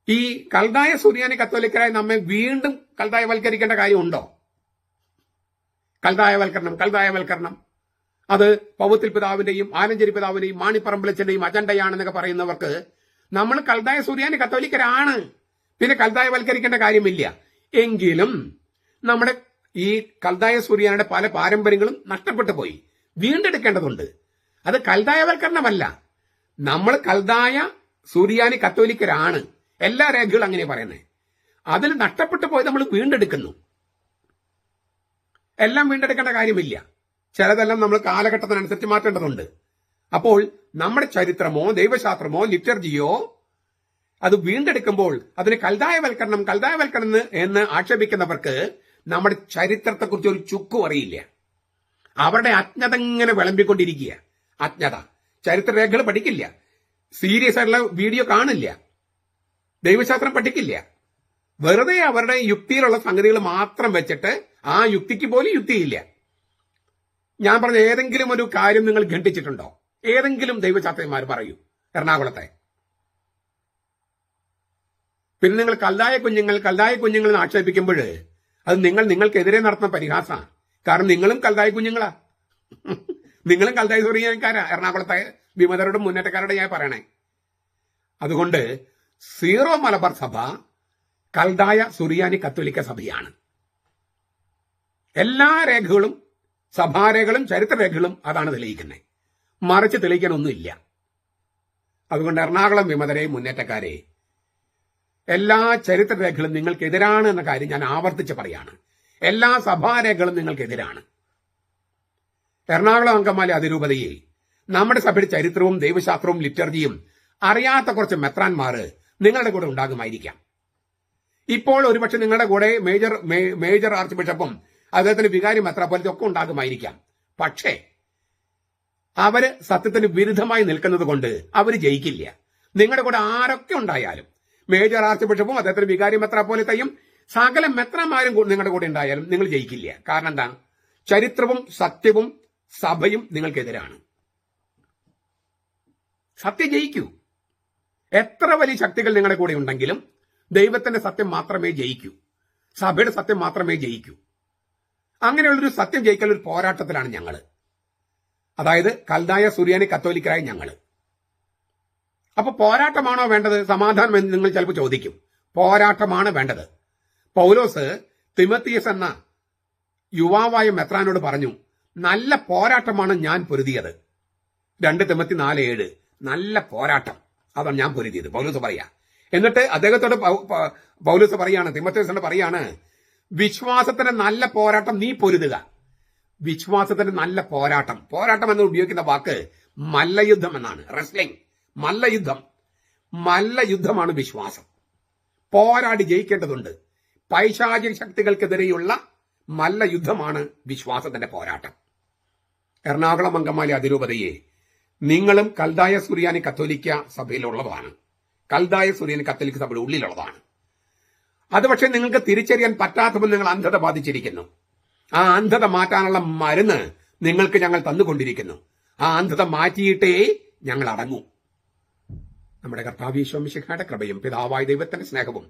ഈ കൽദായ സുറിയാനി കത്തോലിക്കരായി നമ്മെ വീണ്ടും കൽദായവൽക്കരിക്കേണ്ട കാര്യമുണ്ടോ? കൽദായവൽക്കരണം അത് പൗത്തിൽ പിതാവിന്റെയും ആലഞ്ചേരി പിതാവിന്റെയും മാണിപ്പറമ്പിലച്ചന്റെയും അജണ്ടയാണെന്നൊക്കെ പറയുന്നവർക്ക് നമ്മൾ കൽദായ സുറിയാനി കത്തോലിക്കരാണ്, പിന്നെ കൽദായവൽക്കരിക്കേണ്ട കാര്യമില്ല. എങ്കിലും നമ്മുടെ ഈ കൽദായ സുറിയാനിയുടെ പല പാരമ്പര്യങ്ങളും നഷ്ടപ്പെട്ടു പോയി, വീണ്ടെടുക്കേണ്ടതുണ്ട്. അത് കൽദായവൽക്കരണമല്ല, നമ്മൾ കൽദായ സുറിയാനി കത്തോലിക്കരാണ്. എല്ലാ രേഖകളും അങ്ങനെ പറയുന്നത്. അതിൽ നഷ്ടപ്പെട്ടു പോയി നമ്മൾ വീണ്ടെടുക്കുന്നു. എല്ലാം വീണ്ടെടുക്കേണ്ട കാര്യമില്ല, ചിലതെല്ലാം നമ്മൾ കാലഘട്ടത്തിനനുസരിച്ച് മാറ്റേണ്ടതുണ്ട്. അപ്പോൾ നമ്മുടെ ചരിത്രമോ ദൈവശാസ്ത്രമോ ലിറ്റർജിയോ അത് വീണ്ടെടുക്കുമ്പോൾ അതിന് കൽദായവൽക്കരണം എന്ന് ആക്ഷേപിക്കുന്നവർക്ക് നമ്മുടെ ചരിത്രത്തെക്കുറിച്ച് ഒരു ചുക്കും അറിയില്ല. അവരുടെ അജ്ഞത ഇങ്ങനെ വിളമ്പിക്കൊണ്ടിരിക്കുക. അജ്ഞത. ചരിത്രരേഖകൾ പഠിക്കില്ല, സീരിയസ് ആയിട്ടുള്ള വീഡിയോ കാണില്ല, ദൈവശാസ്ത്രം പഠിക്കില്ല. വെറുതെ അവരുടെ യുക്തിയിലുള്ള സംഗതികൾ മാത്രം വെച്ചിട്ട് ആ യുക്തിക്ക് പോലും യുക്തിയില്ല. ഞാൻ പറഞ്ഞ ഏതെങ്കിലും ഒരു കാര്യം നിങ്ങൾ ഖണ്ഡിച്ചിട്ടുണ്ടോ? ഏതെങ്കിലും ദൈവശാസ്ത്രജ്ഞന്മാർ പറയൂ എറണാകുളത്തെ. പിന്നെ നിങ്ങൾ കൽദായ കുഞ്ഞുങ്ങൾ എന്ന് ആക്ഷേപിക്കുമ്പോൾ അത് നിങ്ങൾക്കെതിരെ നടത്തുന്ന പരിഹാസമാണ്. കാരണം നിങ്ങളും കൽദായ കുഞ്ഞുങ്ങളാ, നിങ്ങളും കൽദായ സുറിയാനിക്കാരാ. എറണാകുളത്തെ വിമതരുടെ മുന്നേറ്റക്കാരുടെ ഞാൻ പറയണേ. അതുകൊണ്ട് സീറോ മലബാർ സഭ കൽദായ സുറിയാനി കത്തോലിക്ക സഭയാണ്. എല്ലാ രേഖകളും, സഭാരേഖകളും ചരിത്രരേഖകളും അതാണ് തെളിയിക്കുന്നത്. മറിച്ച് തെളിയിക്കാനൊന്നുമില്ല. അതുകൊണ്ട് എറണാകുളം വിമതരെ, മുന്നേറ്റക്കാരെ, എല്ലാ ചരിത്രരേഖകളും നിങ്ങൾക്കെതിരാണ് എന്ന കാര്യം ഞാൻ ആവർത്തിച്ച് പറയാണ്. എല്ലാ സഭാരേഖകളും നിങ്ങൾക്കെതിരാണ്. എറണാകുളം അങ്കമാലി അതിരൂപതയെ നമ്മുടെ സഭയുടെ ചരിത്രവും ദൈവശാസ്ത്രവും ലിറ്റർജിയും അറിയാത്ത കുറച്ച് മെത്രാൻമാർ നിങ്ങളുടെ കൂടെ ഉണ്ടാകുമായിരിക്കാം. ഇപ്പോൾ ഒരുപക്ഷെ നിങ്ങളുടെ കൂടെ മേജർ ആർച്ച് ബിഷപ്പും അദ്ദേഹത്തിന് വികാരി മെത്രാപ്പോലീസും ഒക്കെ ഉണ്ടാകുമായിരിക്കാം. പക്ഷേ അവര് സത്യത്തിന് വിരുദ്ധമായി നിൽക്കുന്നത് കൊണ്ട് അവർ ജയിക്കില്ല. നിങ്ങളുടെ കൂടെ ആരൊക്കെ ഉണ്ടായാലും, മേജർ ആർച്ച് ബിഷപ്പും അദ്ദേഹത്തിന് വികാരി മെത്രാപ്പോലീത്തയും സകല മെത്രാന്മാരും നിങ്ങളുടെ കൂടെ ഉണ്ടായാലും നിങ്ങൾ ജയിക്കില്ല. കാരണം എന്താ? ചരിത്രവും സത്യവും സഭയും നിങ്ങൾക്കെതിരാണ്. സത്യം ജയിക്കൂ. എത്ര വലിയ ശക്തികൾ നിങ്ങളുടെ കൂടെ ഉണ്ടെങ്കിലും ദൈവത്തിന്റെ സത്യം മാത്രമേ ജയിക്കൂ, സഭയുടെ സത്യം മാത്രമേ ജയിക്കൂ. അങ്ങനെയുള്ളൊരു സത്യം ജയിക്കൽ ഒരു പോരാട്ടത്തിലാണ് ഞങ്ങൾ. അതായത് കൽദായ സുറിയാനി കത്തോലിക്കരായ ഞങ്ങൾ. അപ്പൊ പോരാട്ടമാണോ വേണ്ടത്, സമാധാനം എന്ന് നിങ്ങൾ ചിലപ്പോൾ ചോദിക്കും. പോരാട്ടമാണ് വേണ്ടത്. പൗലോസ് തിമത്തിയസ് എന്ന യുവാവായ മെത്രാനോട് പറഞ്ഞു, നല്ല പോരാട്ടമാണ് ഞാൻ പൊരുതിയത്. 2 തിമത്തി 4:7. നല്ല പോരാട്ടം അതാണ് ഞാൻ പൊരുതിയത് പൗലോസ് പറയാ. എന്നിട്ട് അദ്ദേഹത്തോട് പൗലോസ് പറയാണ്, തിമത്തിയസിനോട് പറയാണ്, വിശ്വാസത്തിന്റെ നല്ല പോരാട്ടം നീ പൊരുതുക. വിശ്വാസത്തിന്റെ നല്ല പോരാട്ടം, പോരാട്ടം എന്ന് ഉപയോഗിക്കുന്ന വാക്ക് മല്ലയുദ്ധം എന്നാണ്. റെസ്ലിംഗ്, മല്ലയുദ്ധം. മല്ലയുദ്ധമാണ് വിശ്വാസം. പോരാടി ജയിക്കേണ്ടതുണ്ട്. പൈശാചിക ശക്തികൾക്കെതിരെയുള്ള മല്ലയുദ്ധമാണ് വിശ്വാസത്തിന്റെ പോരാട്ടം. എറണാകുളം അങ്കമാലി അതിരൂപതയെ നിങ്ങളും കൽദായ സുറിയാനി കത്തോലിക്ക സഭയിലുള്ളതാണ്. കൽദായ സുറിയാനി കത്തോലിക്ക സഭയുടെ ഉള്ളിലുള്ളതാണ്. അത് പക്ഷേ നിങ്ങൾക്ക് തിരിച്ചറിയാൻ പറ്റാത്തപ്പോൾ നിങ്ങൾ അന്ധത ബാധിച്ചിരിക്കുന്നു. ആ അന്ധത മാറ്റാനുള്ള മരുന്ന് നിങ്ങൾക്ക് ഞങ്ങൾ തന്നുകൊണ്ടിരിക്കുന്നു. ആ അന്ധത മാറ്റിയിട്ടേ ഞങ്ങൾ അടങ്ങൂ. നമ്മുടെ കർത്താവ് യേശു മിശിഹായുടെ കൃപയും പിതാവായ ദൈവത്തിന്റെ സ്നേഹവും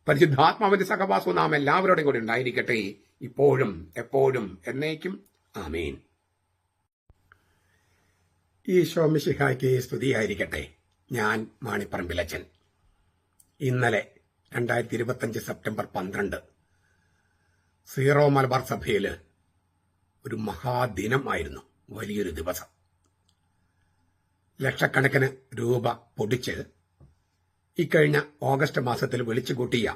പരിശുദ്ധാത്മാവിന്റെ സഹവാസവും നാം എല്ലാവരോടും കൂടി ഉണ്ടായിരിക്കട്ടെ, ഇപ്പോഴും എപ്പോഴും എന്നേക്കും. ആമേൻ. ഈശോ മിശിഹായ്ക്ക് സ്തുതിയായിരിക്കട്ടെ. ഞാൻ മാണിപ്പറമ്പിലച്ചൻ. ഇന്നലെ 2025 സെപ്റ്റംബർ 12 സീറോ മലബാർ സഭയിൽ ഒരു മഹാദിനം ആയിരുന്നു. വലിയൊരു ദിവസം. ലക്ഷക്കണക്കിന് രൂപ പൊടിച്ച് ഇക്കഴിഞ്ഞ ഓഗസ്റ്റ് മാസത്തിൽ വിളിച്ചുകൂട്ടിയ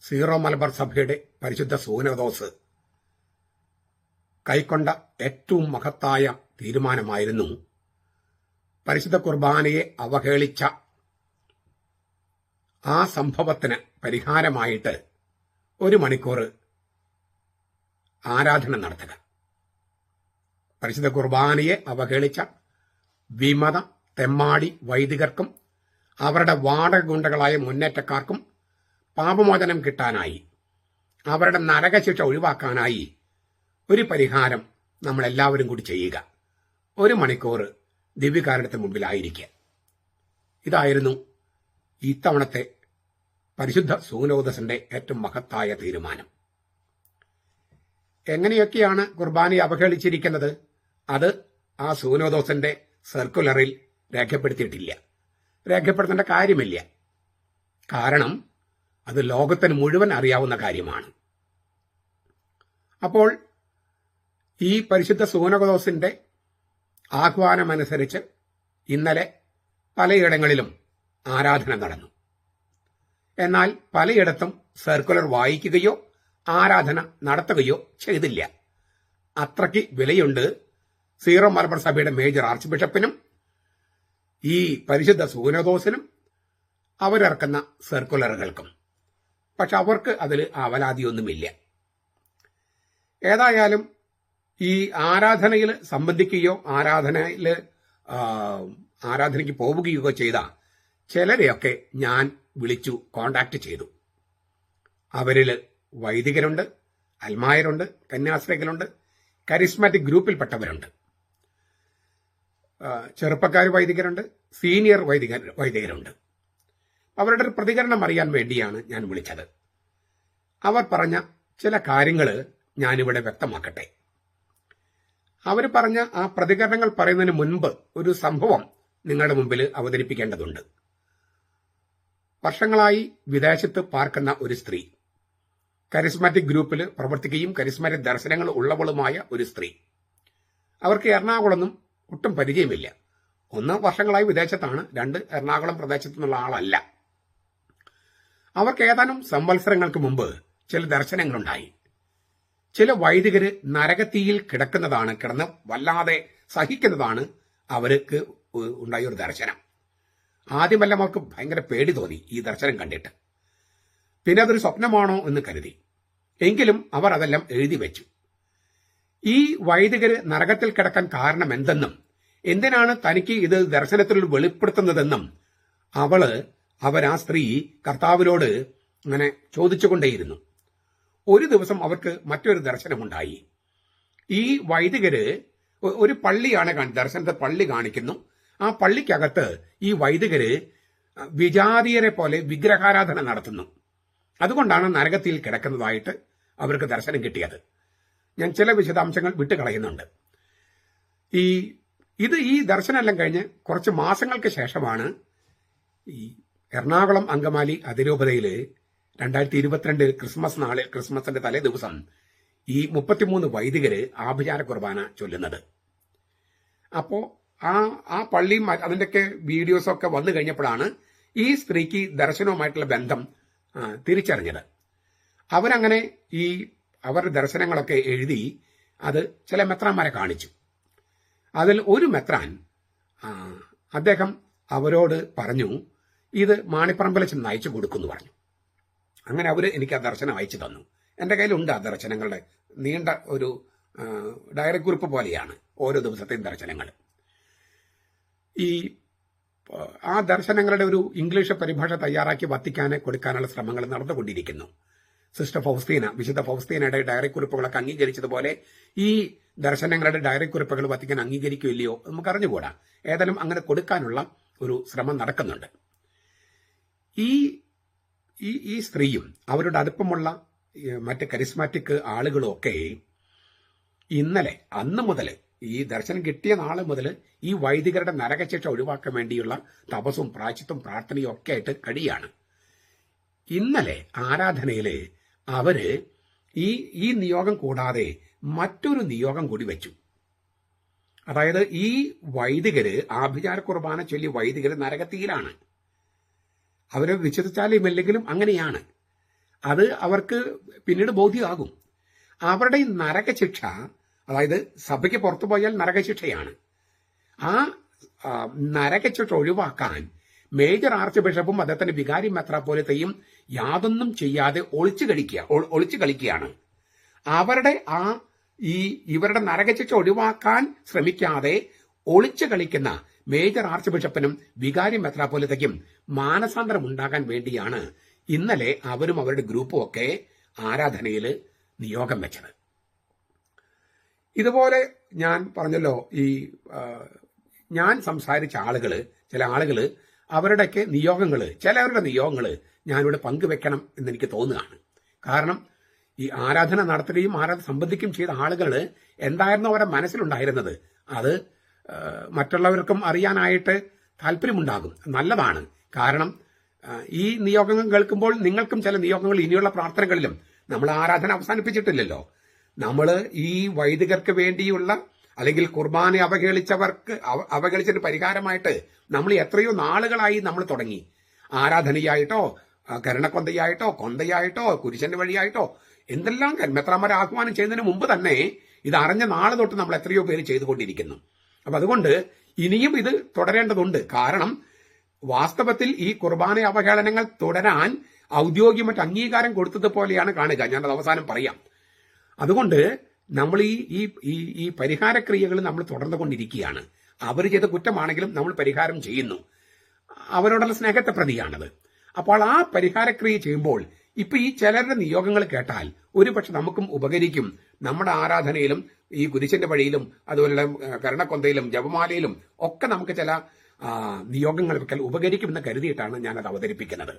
സീറോ മലബാർ സഭയുടെ പരിശുദ്ധ സൂനദോസ് കൈക്കൊണ്ട ഏറ്റവും മഹത്തായ തീരുമാനമായിരുന്നു പരിശുദ്ധ കുർബാനയെ അവഹേളിച്ച ആ സംഭവത്തിന് പരിഹാരമായിട്ട് 1 മണിക്കൂർ ആരാധന നടത്തുക. പരിശുദ്ധ കുർബാനയെ അവഹേളിച്ച വിമത തെമ്മാടി വൈദികർക്കും അവരുടെ വാടക ഗുണ്ടകളായ മുന്നേറ്റക്കാർക്കും പാപമോചനം കിട്ടാനായി, അവരുടെ നരകശിക്ഷ ഒഴിവാക്കാനായി ഒരു പരിഹാരം നമ്മളെല്ലാവരും കൂടി ചെയ്യുക. 1 മണിക്കൂർ ദിവ്യകാരുണ്യത്തിന് മുമ്പിലായിരിക്കുക. ഇതായിരുന്നു ഇത്തവണത്തെ പരിശുദ്ധ സൂനോദസിന്റെ ഏറ്റവും മഹത്തായ തീരുമാനം. എങ്ങനെയൊക്കെയാണ് കുർബാനയെ അവഹേളിച്ചിരിക്കുന്നത്? അത് ആ സൂനോദോസിന്റെ സർക്കുലറിൽ രേഖപ്പെടുത്തിയിട്ടില്ല. രേഖപ്പെടുത്തേണ്ട കാര്യമില്ല. കാരണം അത് ലോകത്തിന് മുഴുവൻ അറിയാവുന്ന കാര്യമാണ്. അപ്പോൾ ഈ പരിശുദ്ധ സൂനോദോസിന്റെ ആഹ്വാനമനുസരിച്ച് ഇന്നലെ പലയിടങ്ങളിലും ആരാധന നടന്നു. എന്നാൽ പലയിടത്തും സർക്കുലർ വായിക്കുകയോ ആരാധന നടത്തുകയോ ചെയ്തില്ല. അത്രയ്ക്ക് വിലയുണ്ട് സീറോ മലബാർ സഭയുടെ മേജർ ആർച്ച് ബിഷപ്പിനും ഈ പരിശുദ്ധ സൂനദോസിനും അവരിറക്കുന്ന സർക്കുലറുകൾക്കും. പക്ഷെ അവർക്ക് അതിൽ അവലാതിയൊന്നുമില്ല. ഏതായാലും ഈ ആരാധനയിൽ സംബന്ധിക്കുകയോ ആരാധനയ്ക്ക് പോവുകയോ ചെയ്ത ചിലരെയൊക്കെ ഞാൻ വിളിച്ചു കോണ്ടാക്ട് ചെയ്തു. അവരിൽ വൈദികരുണ്ട്, അൽമായരുണ്ട്, കന്യാസ്ത്രീകളുണ്ട്, കരിസ്മാറ്റിക് ഗ്രൂപ്പിൽപ്പെട്ടവരുണ്ട്, ചെറുപ്പക്കാർ വൈദികരുണ്ട്, സീനിയർ വൈദികരുണ്ട്. അവരുടെ ഒരു പ്രതികരണം അറിയാൻ വേണ്ടിയാണ് ഞാൻ വിളിച്ചത്. അവർ പറഞ്ഞ ചില കാര്യങ്ങൾ ഞാനിവിടെ വ്യക്തമാക്കട്ടെ. അവർ പറഞ്ഞ ആ പ്രതികരണങ്ങൾ പറയുന്നതിന് മുൻപ് ഒരു സംഭവം നിങ്ങളുടെ മുമ്പിൽ അവതരിപ്പിക്കേണ്ടതുണ്ട്. വർഷങ്ങളായി വിദേശത്ത് പാർക്കുന്ന ഒരു സ്ത്രീ, കരിസ്മാറ്റിക് ഗ്രൂപ്പിൽ പ്രവർത്തിക്കുകയും കരിസ്മാറ്റിക് ദർശനങ്ങൾ ഉള്ളവളുമായ ഒരു സ്ത്രീ. അവർക്ക് എറണാകുളമൊന്നും ഒട്ടും പരിചയമില്ല. 1 വർഷങ്ങളായി വിദേശത്താണ്, 2 എറണാകുളം പ്രദേശത്തു നിന്നുള്ള ആളല്ല. അവർക്ക് ഏതാനും സംവത്സരങ്ങൾക്ക് മുമ്പ് ചില ദർശനങ്ങളുണ്ടായി. ചില വൈദികര് നരകത്തീയിൽ കിടന്ന് വല്ലാതെ സഹിക്കുന്നതാണ് അവർക്ക് ഉണ്ടായ ഒരു ദർശനം. ആദ്യമെല്ലാം അവർക്ക് ഭയങ്കര പേടി തോന്നി ഈ ദർശനം കണ്ടിട്ട്. പിന്നെ അതൊരു സ്വപ്നമാണോ എന്ന് കരുതി. എങ്കിലും അവർ അതെല്ലാം എഴുതി വെച്ചു. ഈ വൈദികര് നരകത്തിൽ കിടക്കാൻ കാരണം എന്തെന്നും എന്തിനാണ് തനിക്ക് ഇത് ദർശനത്തിൽ വെളിപ്പെടുത്തുന്നതെന്നും അവരാ സ്ത്രീ കർത്താവിനോട് അങ്ങനെ ചോദിച്ചുകൊണ്ടേയിരുന്നു. ഒരു ദിവസം അവർക്ക് മറ്റൊരു ദർശനമുണ്ടായി. ഈ വൈദികര് ഒരു പള്ളിയാണ് ദർശനത്തെ പള്ളി കാണിക്കുന്നു. ആ പള്ളിക്കകത്ത് ഈ വൈദികര് വിജാതീയരെ പോലെ വിഗ്രഹാരാധന നടത്തുന്നു. അതുകൊണ്ടാണ് നരകത്തിൽ കിടക്കുന്നതായിട്ട് അവർക്ക് ദർശനം കിട്ടിയത്. ഞാൻ ചില വിശദാംശങ്ങൾ വിട്ടുകളയുന്നുണ്ട്. ഈ ദർശനമെല്ലാം കഴിഞ്ഞ് കുറച്ച് മാസങ്ങൾക്ക് ശേഷമാണ് ഈ എറണാകുളം അങ്കമാലി അതിരൂപതയിൽ 2022 ക്രിസ്മസിന്റെ തലേ ദിവസം ഈ 33 വൈദികര് ആഭിചാര കുർബാന ചൊല്ലുന്നത്. അപ്പോ ആ പള്ളിയും അതിന്റെയൊക്കെ വീഡിയോസൊക്കെ വന്നു കഴിഞ്ഞപ്പോഴാണ് ഈ സ്ത്രീക്ക് ദർശനവുമായിട്ടുള്ള ബന്ധം തിരിച്ചറിഞ്ഞത്. അവരങ്ങനെ അവരുടെ ദർശനങ്ങളൊക്കെ എഴുതി അത് ചില മെത്രാന്മാരെ കാണിച്ചു. അതിൽ ഒരു മെത്രാൻ അദ്ദേഹം അവരോട് പറഞ്ഞു, ഇത് മാണിപ്പറമ്പിൽ ചെന്ന് അയച്ചു കൊടുക്കുമെന്ന് പറഞ്ഞു. അങ്ങനെ അവര് എനിക്ക് ആ ദർശനം അയച്ചു തന്നു. എന്റെ കയ്യിലുണ്ട് ആ ദർശനങ്ങളുടെ നീണ്ട ഒരു ഡയറി കുറിപ്പ് പോലെയാണ് ഓരോ ദിവസത്തെയും ദർശനങ്ങൾ. ആ ദർശനങ്ങളുടെ ഒരു ഇംഗ്ലീഷ് പരിഭാഷ തയ്യാറാക്കി വത്തിക്കാനെ കൊടുക്കാനുള്ള ശ്രമങ്ങൾ നടന്നുകൊണ്ടിരിക്കുന്നു. സിസ്റ്റർ ഫൗസ്തീന, വിശുദ്ധ ഫൗസ്തീനയുടെ ഡയറി കുറിപ്പുകളൊക്കെ അംഗീകരിച്ചതുപോലെ ഈ ദർശനങ്ങളുടെ ഡയറി കുറിപ്പുകൾ വത്തിക്കാൻ അംഗീകരിക്കില്ലയോ നമുക്ക് അറിഞ്ഞുകൂടാ. ഏതായാലും അങ്ങനെ കൊടുക്കാനുള്ള ഒരു ശ്രമം നടക്കുന്നുണ്ട്. ഈ സ്ത്രീയും അവരുടെ അടുപ്പമുള്ള മറ്റ് കരിസ്മാറ്റിക് ആളുകളും ഒക്കെ ഇന്നലെ അന്ന് മുതൽ ഈ ദർശനം കിട്ടിയ നാളെ മുതൽ ഈ വൈദികരുടെ നരകശിക്ഷ ഒഴിവാക്കാൻ വേണ്ടിയുള്ള തപസ്സും പ്രായശ്ചിത്തവും പ്രാർത്ഥനയും ഒക്കെ ആയിട്ട് കഴിയാണ്. ഇന്നലെ ആരാധനയില് അവര് ഈ നിയോഗം കൂടാതെ മറ്റൊരു നിയോഗം കൂടി വെച്ചു. അതായത് ഈ വൈദികര് ആഭിചാര കുർബാന ചൊല്ലി വൈദികര് നരകത്തിയിലാണ്. അവരെ വിശ്വസിച്ചാലും ഇല്ലെങ്കിലും അങ്ങനെയാണ്. അത് അവർക്ക് പിന്നീട് ബോധ്യമാകും. അവരുടെ നരകശിക്ഷ, അതായത് സഭയ്ക്ക് പുറത്തു പോയാൽ നരകശിക്ഷയാണ്. ആ നരകശിക്ഷ ഒഴിവാക്കാൻ മേജർ ആർച്ച് ബിഷപ്പും അദ്ദേഹത്തിന്റെ വികാരി മെത്രാപ്പോലത്തെയും യാതൊന്നും ചെയ്യാതെ ഒളിച്ചു കളിക്കുകയാണ്. അവരുടെ ഇവരുടെ നരകശിക്ഷ ഒഴിവാക്കാൻ ശ്രമിക്കാതെ ഒളിച്ചു കളിക്കുന്ന മേജർ ആർച്ച് ബിഷപ്പിനും വികാരി മെത്രാപ്പോലത്തേക്കും മാനസാന്തരം ഉണ്ടാകാൻ വേണ്ടിയാണ് ഇന്നലെ അവരും അവരുടെ ഗ്രൂപ്പും ഒക്കെ ആരാധനയിൽ നിയോഗം വെച്ചത്. ഇതുപോലെ ഞാൻ പറഞ്ഞല്ലോ, ഞാൻ സംസാരിച്ച ചില ആളുകള് അവരുടെയൊക്കെ ചിലവരുടെ നിയോഗങ്ങള് ഞാനിവിടെ പങ്കുവെക്കണം എന്നെനിക്ക് തോന്നുകയാണ്. കാരണം ഈ ആരാധന നടത്തുകയും ആരാധന സംബന്ധിക്കുകയും ചെയ്ത ആളുകള് എന്തായിരുന്നു അവരുടെ മനസ്സിലുണ്ടായിരുന്നത്, അത് മറ്റുള്ളവർക്കും അറിയാനായിട്ട് താല്പര്യമുണ്ടാകും. നല്ലതാണ്. കാരണം ഈ നിയോഗങ്ങൾ കേൾക്കുമ്പോൾ നിങ്ങൾക്കും ചില നിയോഗങ്ങൾ ഇനിയുള്ള പ്രാർത്ഥനകളിലും, നമ്മൾ ആരാധന അവസാനിപ്പിച്ചിട്ടില്ലല്ലോ, നമ്മൾ ഈ വൈദികർക്ക് വേണ്ടിയുള്ള അല്ലെങ്കിൽ കുർബാന അവഹേളിച്ചതിന് പരിഹാരമായിട്ട് നമ്മൾ എത്രയോ നാളുകളായി നമ്മൾ തുടങ്ങി. ആരാധനയായിട്ടോ കരുണക്കൊന്തയായിട്ടോ കൊന്തയായിട്ടോ കുരിശന്റെ വഴിയായിട്ടോ എന്തെല്ലാം മെത്രാന്മാരെ ആഹ്വാനം ചെയ്യുന്നതിന് മുമ്പ് തന്നെ ഇത് അറിഞ്ഞ നാളെ തൊട്ട് നമ്മൾ എത്രയോ പേര് ചെയ്തുകൊണ്ടിരിക്കുന്നു. അപ്പൊ അതുകൊണ്ട് ഇനിയും ഇത് തുടരേണ്ടതുണ്ട്. കാരണം വാസ്തവത്തിൽ ഈ കുർബാന അവഹേളനങ്ങൾ തുടരാൻ ഔദ്യോഗികമായിട്ട് അംഗീകാരം കൊടുത്തതുപോലെയാണ് കാണുക. ഞാനത് അവസാനം പറയാം. അതുകൊണ്ട് നമ്മൾ ഈ പരിഹാരക്രിയകൾ നമ്മൾ തുടർന്നുകൊണ്ടിരിക്കുകയാണ്. അവർ ചെയ്ത കുറ്റമാണെങ്കിലും നമ്മൾ പരിഹാരം ചെയ്യുന്നു. അവരോടുള്ള സ്നേഹത്തെ പ്രതിയാണത്. അപ്പോൾ ആ പരിഹാരക്രിയ ചെയ്യുമ്പോൾ ഇപ്പൊ ഈ ചിലരുടെ നിയോഗങ്ങൾ കേട്ടാൽ ഒരുപക്ഷെ നമുക്കും ഉപകരിക്കും. നമ്മുടെ ആരാധനയിലും ഈ കുരിശന്റെ വഴിയിലും അതുപോലെ കരുണക്കൊന്തയിലും ജപമാലയിലും ഒക്കെ നമുക്ക് ചില നിയോഗങ്ങൾ വെക്കൽ ഉപകരിക്കുമെന്ന് കരുതിയിട്ടാണ് ഞാനത് അവതരിപ്പിക്കുന്നത്.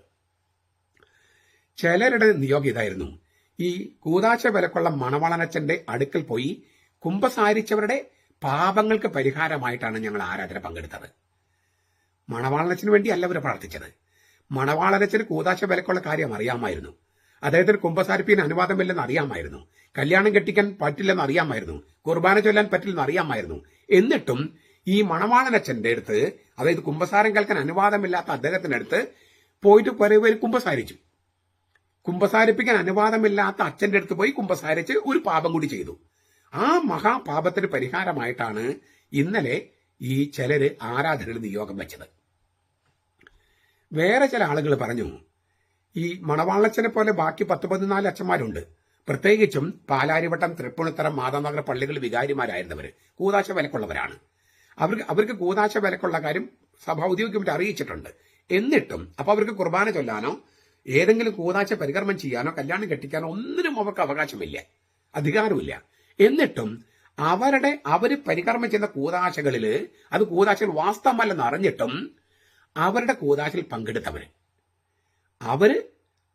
ചിലരുടെ നിയോഗം ഇതായിരുന്നു. ഈ കൂദാശ വിലക്കുള്ള മണവാളനച്ഛന്റെ അടുക്കൽ പോയി കുമ്പസാരിച്ചവരുടെ പാപങ്ങൾക്ക് പരിഹാരമായിട്ടാണ് ഞങ്ങൾ ആരാധന പങ്കെടുത്തത്. മണവാളനച്ഛന് വേണ്ടി അല്ല അവർ പ്രാർത്ഥിച്ചത്. മണവാളനച്ഛന് കൂദാശ വിലക്കുള്ള കാര്യം അറിയാമായിരുന്നു. അദ്ദേഹത്തിന് കുമ്പസാരിപ്പിന് അനുവാദമില്ലെന്ന് അറിയാമായിരുന്നു. കല്യാണം കെട്ടിക്കാൻ പറ്റില്ലെന്ന് അറിയാമായിരുന്നു. കുർബാന ചൊല്ലാൻ പറ്റില്ലെന്ന് അറിയാമായിരുന്നു. എന്നിട്ടും ഈ മണവാളനച്ഛന്റെ അടുത്ത്, അതായത് കുമ്പസാരം കേൾക്കാൻ അനുവാദമില്ലാത്ത അദ്ദേഹത്തിന്റെ അടുത്ത് പോയിട്ട് കുറെ പേര് കുമ്പസാരിച്ചു. കുമ്പസാരിപ്പിക്കാൻ അനുവാദമില്ലാത്ത അച്ഛന്റെ അടുത്ത് പോയി കുമ്പസാരിച്ച് ഒരു പാപം കൂടി ചെയ്തു. ആ മഹാപാപത്തിന് പരിഹാരമായിട്ടാണ് ഇന്നലെ ഈ ചിലര് ആരാധനയിൽ നിയോഗം വെച്ചത്. വേറെ ചില ആളുകൾ പറഞ്ഞു, ഈ മണവാളച്ചനെ പോലെ ബാക്കി 10-14 അച്ഛന്മാരുണ്ട്. പ്രത്യേകിച്ചും പാലാരിവട്ടം, തൃപ്പൂണിത്തറ, മാതാനഗർ പള്ളികൾ വികാരിമാരായിരുന്നവര് കൂദാശ വിലക്കുള്ളവരാണ്. അവർക്ക് കൂദാശ വിലക്കുള്ള കാര്യം സഭ ഔദ്യോഗികമായിട്ട് അറിയിച്ചിട്ടുണ്ട്. എന്നിട്ടും അപ്പൊ അവർക്ക് കുർബാന ചൊല്ലാനോ ഏതെങ്കിലും കൂദാശ പരികർമ്മം ചെയ്യാനോ കല്യാണം കെട്ടിക്കാനോ ഒന്നിനും അവർക്ക് അവകാശമില്ല, അധികാരമില്ല. എന്നിട്ടും അവര് പരികർമ്മം ചെയ്യുന്ന കൂദാശകളില് അത് കൂദാശകൾ വാസ്തവമല്ലെന്ന് അറിഞ്ഞിട്ടും അവരുടെ കൂതാശയിൽ പങ്കെടുത്തവര്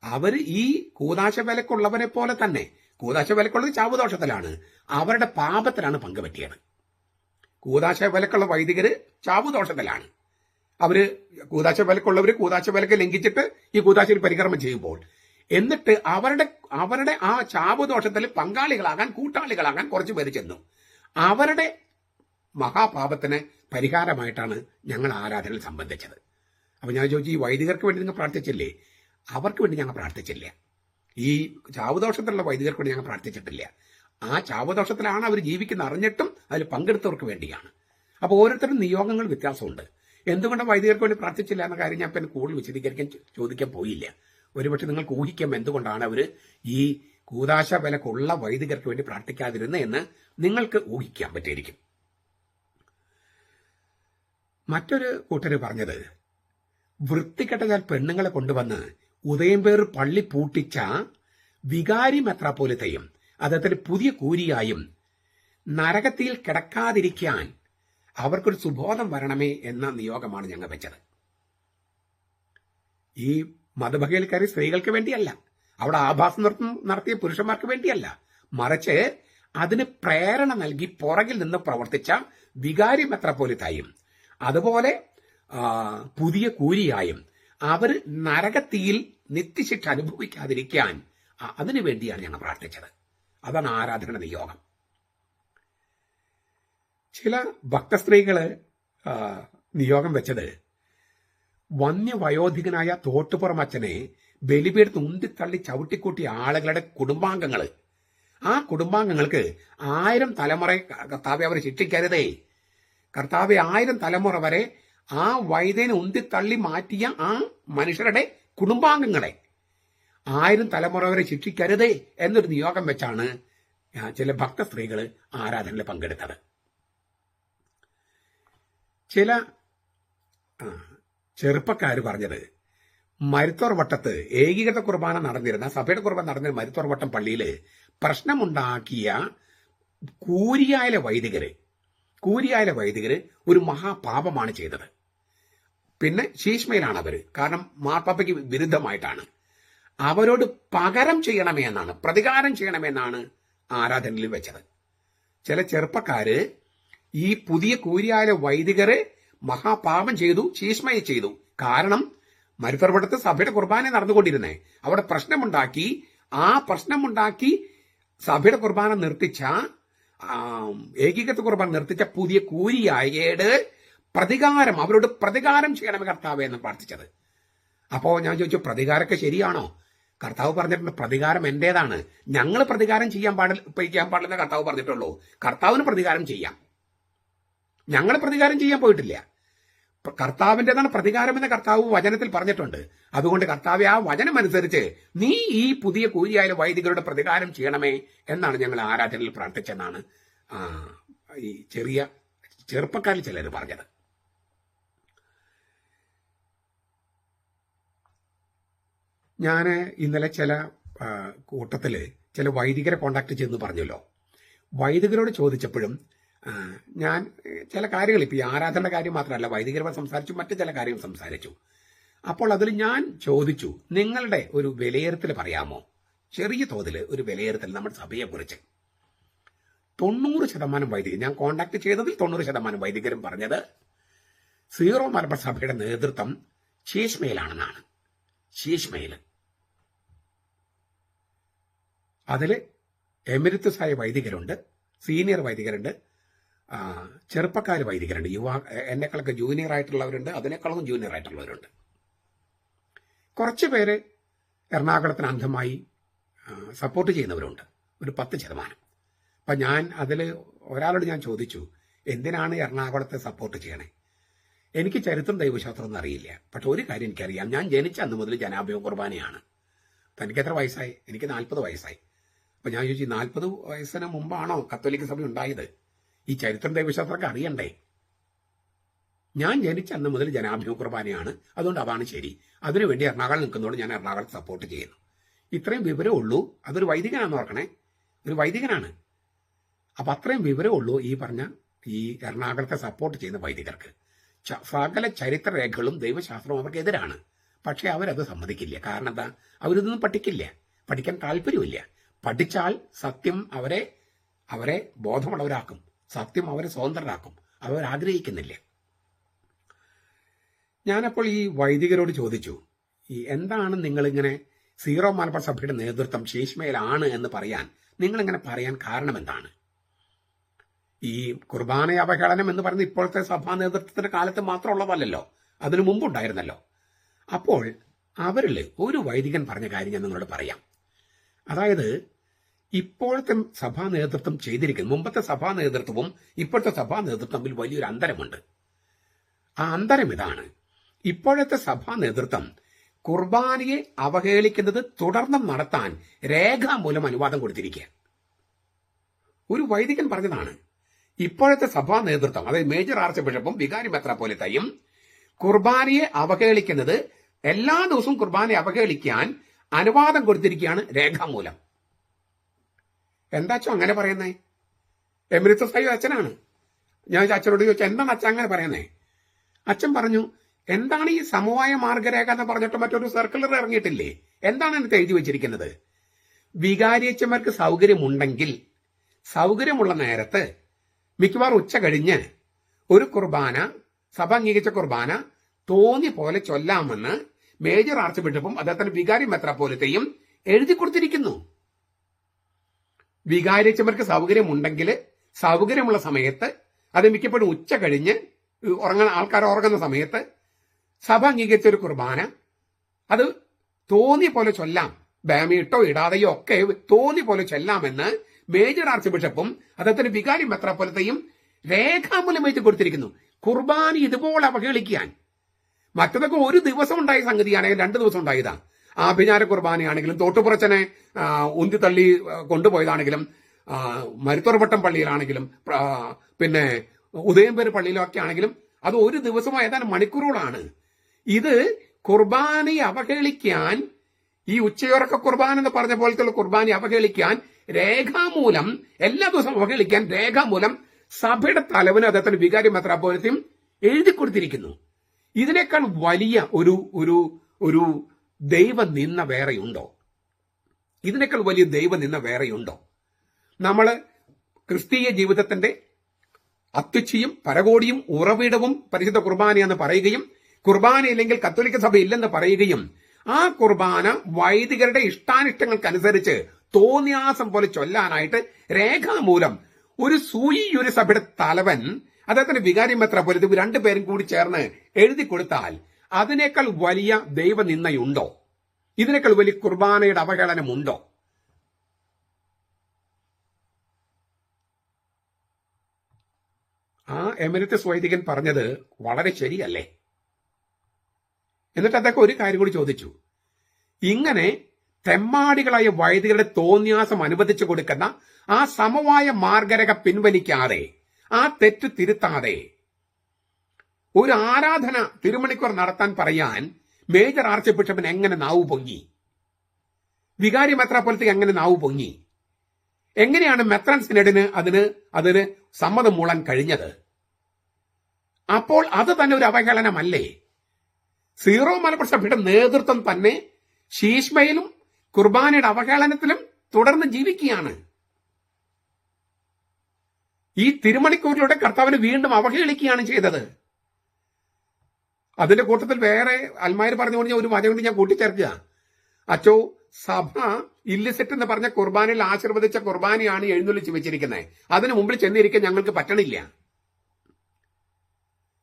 അവര് ഈ കൂതാശ വിലക്കുള്ളവരെ പോലെ തന്നെ, കൂതാശ വിലക്കുള്ളത് ചാവുദോഷത്തിലാണ്, അവരുടെ പാപത്തിലാണ് പങ്കുപറ്റിയത്. കൂതാശ വിലക്കുള്ള വൈദികര് ചാവുദോഷത്തിലാണ്. അവര് കൂതാശ വിലക്കുള്ളവര് കൂതാശ വിലക്ക് ലംഘിച്ചിട്ട് ഈ കൂതാശയിൽ പരികർമ്മം ചെയ്യുമ്പോൾ, എന്നിട്ട് അവരുടെ ആ ചാവുദോഷത്തിൽ പങ്കാളികളാകാൻ, കൂട്ടാളികളാകാൻ കുറച്ചു പേര് ചെന്നു. അവരുടെ മഹാപാപത്തിന് പരിഹാരമായിട്ടാണ് ഞങ്ങൾ ആരാധനയിൽ സംബന്ധിച്ചത്. അപ്പൊ ഞാൻ ചോദിച്ചു, ഈ വൈദികർക്ക് വേണ്ടി നിങ്ങൾ പ്രാർത്ഥിച്ചില്ലേ? അവർക്ക് വേണ്ടി ഞങ്ങൾ പ്രാർത്ഥിച്ചില്ല. ഈ ചാവുദോഷത്തിലുള്ള വൈദികർക്ക് വേണ്ടി ഞങ്ങൾ പ്രാർത്ഥിച്ചിട്ടില്ല. ആ ചാവുദോഷത്തിലാണ് അവർ ജീവിക്കുന്ന അറിഞ്ഞിട്ടും അതിൽ പങ്കെടുത്തവർക്ക് വേണ്ടിയാണ്. അപ്പോൾ ഓരോരുത്തരും നിയോഗങ്ങൾ വ്യത്യാസമുണ്ട്. എന്തുകൊണ്ട് വൈദികർക്ക് വേണ്ടി പ്രാർത്ഥിച്ചില്ല എന്ന കാര്യം ഞാൻ പിന്നെ കൂടുതൽ വിശദീകരിക്കാൻ ചോദിക്കാൻ പോയില്ല. ഒരുപക്ഷെ നിങ്ങൾക്ക് ഊഹിക്കാം എന്തുകൊണ്ടാണ് അവർ ഈ കൂതാശ വിലക്കുള്ള വൈദികർക്ക് വേണ്ടി പ്രാർത്ഥിക്കാതിരുന്നത് എന്ന് നിങ്ങൾക്ക് ഊഹിക്കാൻ പറ്റിയിരിക്കും. മറ്റൊരു കൂട്ടര് പറഞ്ഞത്, വൃത്തികെട്ട പെണ്ണുങ്ങളെ കൊണ്ടുവന്ന് ഉദയംപേർ പള്ളി പൂട്ടിച്ച വികാരി മെത്രാപ്പോലിത്തയും അദ്ദേഹത്തിന് പുതിയ കൂരിയായും നരകത്തിൽ കിടക്കാതിരിക്കാൻ അവർക്കൊരു സുബോധം വരണമേ എന്ന നിയോഗമാണ് ഞങ്ങൾ വെച്ചത്. ഈ മതബഹയിൽക്കാരി സ്ത്രീകൾക്ക് വേണ്ടിയല്ല, അവിടെ ആഭാസം നടത്തിയ പുരുഷന്മാർക്ക് വേണ്ടിയല്ല, മറിച്ച് അതിന് പ്രേരണ നൽകി പുറകിൽ നിന്ന് പ്രവർത്തിച്ച വികാരി മെത്രാപ്പോലിത്തായും അതുപോലെ പുതിയ കൂരിയായും അവർ നരകത്തിയിൽ നിത്യശിക്ഷ അനുഭവിക്കാതിരിക്കാൻ അതിനു വേണ്ടിയാണ് ഞങ്ങൾ പ്രാർത്ഥിച്ചത്. അതാണ് ആരാധന നിയോഗം. ചില ഭക്തസ്ത്രീകള് നിയോഗം വെച്ചത്, വന്യവയോധികനായ തോട്ടുപുറം അച്ഛനെ ബലിപീഠത്ത് ഉന്തിത്തള്ളി ചവിട്ടിക്കൂട്ടിയ ആളുകളുടെ കുടുംബാംഗങ്ങള്, ആ കുടുംബാംഗങ്ങൾക്ക് 1000 തലമുറ കർത്താവെ അവരെ ശിക്ഷിക്കരുതേ, കർത്താവെ 1000 തലമുറ വരെ ആ വൈദ്യനെ ഉന്തിത്തള്ളി മാറ്റിയ ആ മനുഷ്യരുടെ കുടുംബാംഗങ്ങളെ 1000 തലമുറ വരെ ശിക്ഷിക്കരുതേ എന്നൊരു നിയോഗം വെച്ചാണ് ചില ഭക്ത സ്ത്രീകൾ ആരാധനയിൽ പങ്കെടുത്തത്. ചില ചെറുപ്പക്കാർ പറഞ്ഞത്, മരുത്തോർ വട്ടത്ത് ഏകീകൃത കുർബാന നടന്നിരുന്ന, സഭയുടെ കുർബാന നടന്നിരുന്ന മരുത്തോർ വട്ടം പള്ളിയിൽ പ്രശ്നമുണ്ടാക്കിയ കൂരിയായ വൈദികര് ഒരു മഹാപാപമാണ് ചെയ്തത്. പിന്നെ ശീഷ്മയിലാണ് അവര്, കാരണം മാർപ്പാപ്പയ്ക്ക് വിരുദ്ധമായിട്ടാണ്. അവരോട് പകരം ചെയ്യണമേ എന്നാണ്, പ്രതികാരം ചെയ്യണമേ എന്നാണ് ആരാധനയിൽ വെച്ചത്. ചില ചെറുപ്പക്കാര് ഈ പുതിയ കൂരിയായ വൈദികര് മഹാപാപം ചെയ്തു, ശീഷ്മയെ ചെയ്തു. കാരണം മരുത്തർവട്ടത്ത് സഭയുടെ കുർബാന നടന്നുകൊണ്ടിരുന്നേ, അവിടെ പ്രശ്നമുണ്ടാക്കി, ആ പ്രശ്നമുണ്ടാക്കി സഭയുടെ കുർബാന നിർത്തിച്ച, ഏകീകൃത കുർബാന നിർത്തിച്ച പുതിയ കൂരിയായയുടെ പ്രതികാരം, അവരോട് പ്രതികാരം ചെയ്യണമേ കർത്താവേ എന്ന് പ്രാർത്ഥിച്ചത്. അപ്പോ ഞാൻ ചോദിച്ചു, പ്രതികാരമൊക്കെ ശരിയാണോ? കർത്താവ് പറഞ്ഞിട്ടുണ്ട് പ്രതികാരം എന്റേതാണ്, ഞങ്ങൾ പ്രതികാരം ചെയ്യാൻ പാടില്ലെന്ന് കർത്താവ് പറഞ്ഞിട്ടുള്ളൂ. കർത്താവിന് പ്രതികാരം ചെയ്യാം, ഞങ്ങൾ പ്രതികാരം ചെയ്യാൻ പോയിട്ടില്ല. കർത്താവിൻ്റെതാണ് പ്രതികാരം എന്ന് കർത്താവ് വചനത്തിൽ പറഞ്ഞിട്ടുണ്ട്. അതുകൊണ്ട് കർത്താവെ, ആ വചനം അനുസരിച്ച് നീ ഈ പുതിയ കൂലിയായ വൈദികരുടെ പ്രതികാരം ചെയ്യണമേ എന്നാണ് ഞങ്ങൾ ആരാധനയിൽ പ്രാർത്ഥിച്ചെന്നാണ് ഈ ചെറുപ്പക്കാരിൽ ചിലർ പറഞ്ഞത്. ഞാൻ ഇന്നലെ ചില കൂട്ടത്തില് ചില വൈദികരെ കോണ്ടാക്ട് ചെയ്തെന്ന് പറഞ്ഞല്ലോ. വൈദികരോട് ചോദിച്ചപ്പോഴും ഞാൻ ചില കാര്യങ്ങൾ, ഇപ്പൊ ഈ ആരാധനയുടെ കാര്യം മാത്രമല്ല, വൈദികരോട് സംസാരിച്ചു, മറ്റു ചില കാര്യങ്ങൾ സംസാരിച്ചു. അപ്പോൾ അതിൽ ഞാൻ ചോദിച്ചു, നിങ്ങളുടെ ഒരു വിലയിരുത്തൽ പറയാമോ? ചെറിയ തോതിൽ ഒരു വിലയിരുത്തൽ നമ്മുടെ സഭയെ കുറിച്ച്. 90% വൈദികർ, ഞാൻ കോണ്ടാക്ട് ചെയ്തതിൽ 90% വൈദികരും പറഞ്ഞത് സീറോ മലബാർ സഭയുടെ നേതൃത്വം ശീഷ്മയിലാണെന്നാണ്. ശീഷ്മയിൽ അതിൽ എമിരിറ്റസായ വൈദികരുണ്ട്, സീനിയർ വൈദികരുണ്ട്, ചെറുപ്പക്കാർ വൈദികരുണ്ട്, എന്നെക്കാളൊക്കെ ജൂനിയർ ആയിട്ടുള്ളവരുണ്ട്, അതിനേക്കാളും ജൂനിയർ ആയിട്ടുള്ളവരുണ്ട്. കുറച്ച് പേര് എറണാകുളത്തിന് അന്ധമായി സപ്പോർട്ട് ചെയ്യുന്നവരുണ്ട്, ഒരു 10%. അപ്പം ഞാൻ അതിൽ ഒരാളോട് ഞാൻ ചോദിച്ചു, എന്തിനാണ് എറണാകുളത്തെ സപ്പോർട്ട് ചെയ്യണേ? എനിക്ക് ചരിത്രം ദൈവശാസ്ത്രമൊന്നും അറിയില്ല, പക്ഷെ ഒരു കാര്യം എനിക്കറിയാം, ഞാൻ ജനിച്ച അന്ന് മുതൽ ജനാഭിമുഖ കുർബാനയാണ്. അപ്പം എനിക്ക് എത്ര വയസ്സായി? എനിക്ക് 40 വയസ്സായി. അപ്പം ഞാൻ ചോദിച്ചു, 40 വയസ്സിന് മുമ്പാണോ കത്തോലിക്ക സഭ ഉണ്ടായത്? ഈ ചരിത്രം ദൈവശാസ്ത്രമൊക്കെ അറിയണ്ടേ? ഞാൻ ജനിച്ച അന്ന് മുതൽ ജനാഭിമുഖ കുർബാനയാണ്, അതുകൊണ്ട് അതാണ് ശരി. അതിനുവേണ്ടി എറണാകുളം നിൽക്കുന്നതുകൊണ്ട് ഞാൻ എറണാകുളത്ത് സപ്പോർട്ട് ചെയ്യുന്നു. ഇത്രയും വിവരമേ ഉള്ളൂ. അതൊരു വൈദികനാണെന്ന് ഓർക്കണേ, ഒരു വൈദികനാണ്. അപ്പം അത്രയും വിവരമേ ഉള്ളൂ ഈ പറഞ്ഞ ഈ എറണാകുളത്തെ സപ്പോർട്ട് ചെയ്യുന്ന വൈദികർക്ക്. സകല ചരിത്രരേഖകളും ദൈവശാസ്ത്രവും അവർക്കെതിരാണ്. പക്ഷെ അവരത് സമ്മതിക്കില്ല. കാരണം എന്താ? അവരിതൊന്നും പഠിക്കില്ല, പഠിക്കാൻ താല്പര്യമില്ല. പഠിച്ചാൽ സത്യം അവരെ ബോധമുള്ളവരാക്കും, സത്യം അവരെ സ്വതന്ത്രരാക്കും. അവരാഗ്രഹിക്കുന്നില്ല. ഞാനപ്പോൾ ഈ വൈദികരോട് ചോദിച്ചു, എന്താണ് നിങ്ങളിങ്ങനെ സീറോ മലബാർ സഭയുടെ നേതൃത്വം ശീശ്മയിലാണ് എന്ന് പറയാൻ നിങ്ങളിങ്ങനെ പറയാൻ കാരണം എന്താണ്? ഈ കുർബാന അവഹേളനം എന്ന് പറയുന്നത് ഇപ്പോഴത്തെ സഭാ നേതൃത്വത്തിന്റെ കാലത്ത് മാത്രമുള്ളതല്ലോ, അതിനു മുമ്പുണ്ടായിരുന്നല്ലോ. അപ്പോൾ അവരിൽ ഒരു വൈദികൻ പറഞ്ഞ കാര്യം ഞാൻ നിങ്ങളോട് പറയാം. അതായത് ഇപ്പോഴത്തെ സഭാ നേതൃത്വം ചെയ്തിരിക്കുന്നത്, മുമ്പത്തെ സഭാ നേതൃത്വവും ഇപ്പോഴത്തെ സഭാ നേതൃത്വം തമ്മിൽ വലിയൊരു അന്തരമുണ്ട്. ആ അന്തരം ഇതാണ്: ഇപ്പോഴത്തെ സഭാ നേതൃത്വം കുർബാനയെ അവഹേളിക്കുന്നത് തുടർന്നും നടത്താൻ രേഖാമൂലം അനുവാദം കൊടുത്തിരിക്കുക. ഒരു വൈദികൻ പറഞ്ഞതാണ്. ഇപ്പോഴത്തെ സഭാ നേതൃത്വം, അതായത് മേജർ ആർച്ച് ബിഷപ്പും വികാരി മെത്രാപ്പോലീത്തയും കുർബാനയെ അവഹേളിക്കുന്നത്, എല്ലാ ദിവസവും കുർബാനയെ അവഹേളിക്കാൻ അനുവാദം കൊടുത്തിരിക്കുകയാണ് രേഖാമൂലം. എന്താച്ചോ അങ്ങനെ പറയുന്നേ? എമിരിറ്റസ് ആയ അച്ഛനാണ്. ഞാൻ അച്ഛനോട് ചോദിച്ചു, എന്താണ് അച്ഛൻ അങ്ങനെ പറയുന്നേ? അച്ഛൻ പറഞ്ഞു, എന്താണ് ഈ സമവായ മാർഗരേഖ എന്ന് പറഞ്ഞിട്ട് മറ്റൊരു സർക്കുലർ ഇറങ്ങിയിട്ടില്ലേ? എന്താണ് എന്നിട്ട് എഴുതി വെച്ചിരിക്കുന്നത്? വികാരിയച്ചന്മാർക്ക് സൗകര്യമുണ്ടെങ്കിൽ സൗകര്യമുള്ള നേരത്ത് മിക്കവാറും ഉച്ച കഴിഞ്ഞ് ഒരു കുർബാന, സഭ അംഗീകരിച്ച കുർബാന തോന്നിയ പോലെ ചൊല്ലാമെന്ന് മേജർ ആർച്ച് ബിഷപ്പും അദ്ദേഹത്തിന്റെ വികാരി മെത്രാപ്പോലീത്തയും എഴുതി കൊടുത്തിരിക്കുന്നു. വികാരിയച്ചന്മാർക്ക് സൗകര്യമുണ്ടെങ്കിൽ സൗകര്യമുള്ള സമയത്ത്, അത് മിക്കപ്പോഴും ഉച്ച കഴിഞ്ഞ് ആൾക്കാർ ഉറങ്ങുന്ന സമയത്ത് സഭ അംഗീകരിച്ച ഒരു കുർബാന അത് തോന്നിയ പോലെ ചൊല്ലാം, ബാമിയിട്ടോ ഇടാതെയോ ഒക്കെ തോന്നിയ പോലെ ചൊല്ലാമെന്ന് മേജർ ആർച്ച് ബിഷപ്പും അദ്ദേഹത്തിന്റെ വികാരി മെത്രാപ്പോലീത്തയും രേഖാമൂലം എഴുതി കൊടുത്തിരിക്കുന്നു. കുർബാന ഇതുപോലെ അവഹേളിക്കാൻ, മറ്റതൊക്കെ ഒരു ദിവസം ഉണ്ടായ സംഗതിയാണെങ്കിലും 2 ദിവസം ഉണ്ടായതാ. ആഭിചാര കുർബാനയാണെങ്കിലും, തോട്ടുപുറച്ചനെ ഉന്തിത്തള്ളി കൊണ്ടുപോയതാണെങ്കിലും, മരുത്തുറവട്ടം പള്ളിയിലാണെങ്കിലും, പിന്നെ ഉദയംപേര് പള്ളിയിലൊക്കെ ആണെങ്കിലും അത് ഒരു ദിവസമോ ഏതാനും മണിക്കൂറുകളാണ്. ഇത് കുർബാനയെ അവഹേളിക്കാൻ, ഈ ഉച്ചയുറക്ക കുർബാന എന്ന് പറഞ്ഞ പോലത്തെ കുർബാനയെ അവഹേളിക്കാൻ രേഖാമൂലം, എല്ലാ ദിവസവും അവഹേളിക്കാൻ രേഖാമൂലം സഭയുടെ തലവന് അദ്ദേഹത്തിന്റെ വികാരി മെത്രാപ്പോലീത്തയും എഴുതി കൊടുത്തിരിക്കുന്നു. ഇതിനേക്കാൾ വലിയ ഒരു ദൈവനിന്ദ വേറെയുണ്ടോ? ഇതിനേക്കാൾ വലിയ ദൈവനിന്ദ വേറെയുണ്ടോ? നമ്മള് ക്രിസ്തീയ ജീവിതത്തിന്റെ അത്യുച്ചയും പരകോടിയും ഉറവിടവും പരിശുദ്ധ കുർബാനയെന്ന് പറയുകയും, കുർബാനയില്ലെങ്കിൽ കത്തോലിക്ക സഭ ഇല്ലെന്ന് പറയുകയും, ആ കുർബാന വൈദികരുടെ ഇഷ്ടാനിഷ്ടങ്ങൾക്കനുസരിച്ച് തോന്നിയാസം പോലെ ചൊല്ലാനായിട്ട് രേഖാമൂലം ഒരു സഭയുടെ തലവൻ, അദ്ദേഹത്തിന്റെ വികാരി മെത്രാപ്പോലീത്ത 2 പേരും കൂടി ചേർന്ന് എഴുതി കൊടുത്താൽ അതിനേക്കാൾ വലിയ ദൈവനിന്ദയുണ്ടോ? ഇതിനേക്കാൾ വലിയ കുർബാനയുടെ അവഹേളനമുണ്ടോ? ആ എമിരിറ്റസ് വൈദികൻ പറഞ്ഞത് വളരെ ശരിയല്ലേ? എന്നിട്ട് അദ്ദേഹം ഒരു കാര്യം കൂടി ചോദിച്ചു. ഇങ്ങനെ തെമ്മാടികളായ വൈദികരുടെ തോന്നിയാസം അനുവദിച്ചു കൊടുക്കുന്ന ആ സമവായ മാർഗരേഖ പിൻവലിക്കാതെ, ആ തെറ്റ് തിരുത്താതെ ഒരു ആരാധന തിരുമണിക്കൂർ നടത്താൻ പറയാൻ മേജർ ആർച്ച് ബിഷപ്പിന് എങ്ങനെ നാവ് പൊങ്ങി? വികാരി മെത്രാപ്പോലീത്തയ്ക്ക് എങ്ങനെ നാവ് പൊങ്ങി? എങ്ങനെയാണ് മെത്രാൻ സിനഡിന് അതിന് സമ്മതം മൂളാൻ കഴിഞ്ഞത്? അപ്പോൾ അത് തന്നെ ഒരു അവഹേളനമല്ലേ? സീറോ മലബാർ സഭയുടെ നേതൃത്വം തന്നെ ശീശ്മയിലും കുർബാനയുടെ അവഹേളനത്തിലും തുടർന്ന് ജീവിക്കുകയാണ്. ഈ തിരുമണിക്കൂറിലൂടെ കർത്താവിനെ വീണ്ടും അവഹേളിക്കുകയാണ് ചെയ്തത്. അതിന്റെ കൂട്ടത്തിൽ വേറെ അൽമായർ പറഞ്ഞുകൊണ്ട് ഒരു വചനം കൊണ്ട് ഞാൻ കൂട്ടിച്ചേർക്കുക. അച്ചോ, സഭ ഇല്ലിസിറ്റ് എന്ന് പറഞ്ഞ കുർബാനയിൽ ആശീർവദിച്ച കുർബാനയാണ് എഴുന്നള്ളിച്ച് വെച്ചിരിക്കുന്നത്. അതിന് മുമ്പിൽ ചെന്നിരിക്കാൻ ഞങ്ങൾക്ക് പറ്റണില്ല.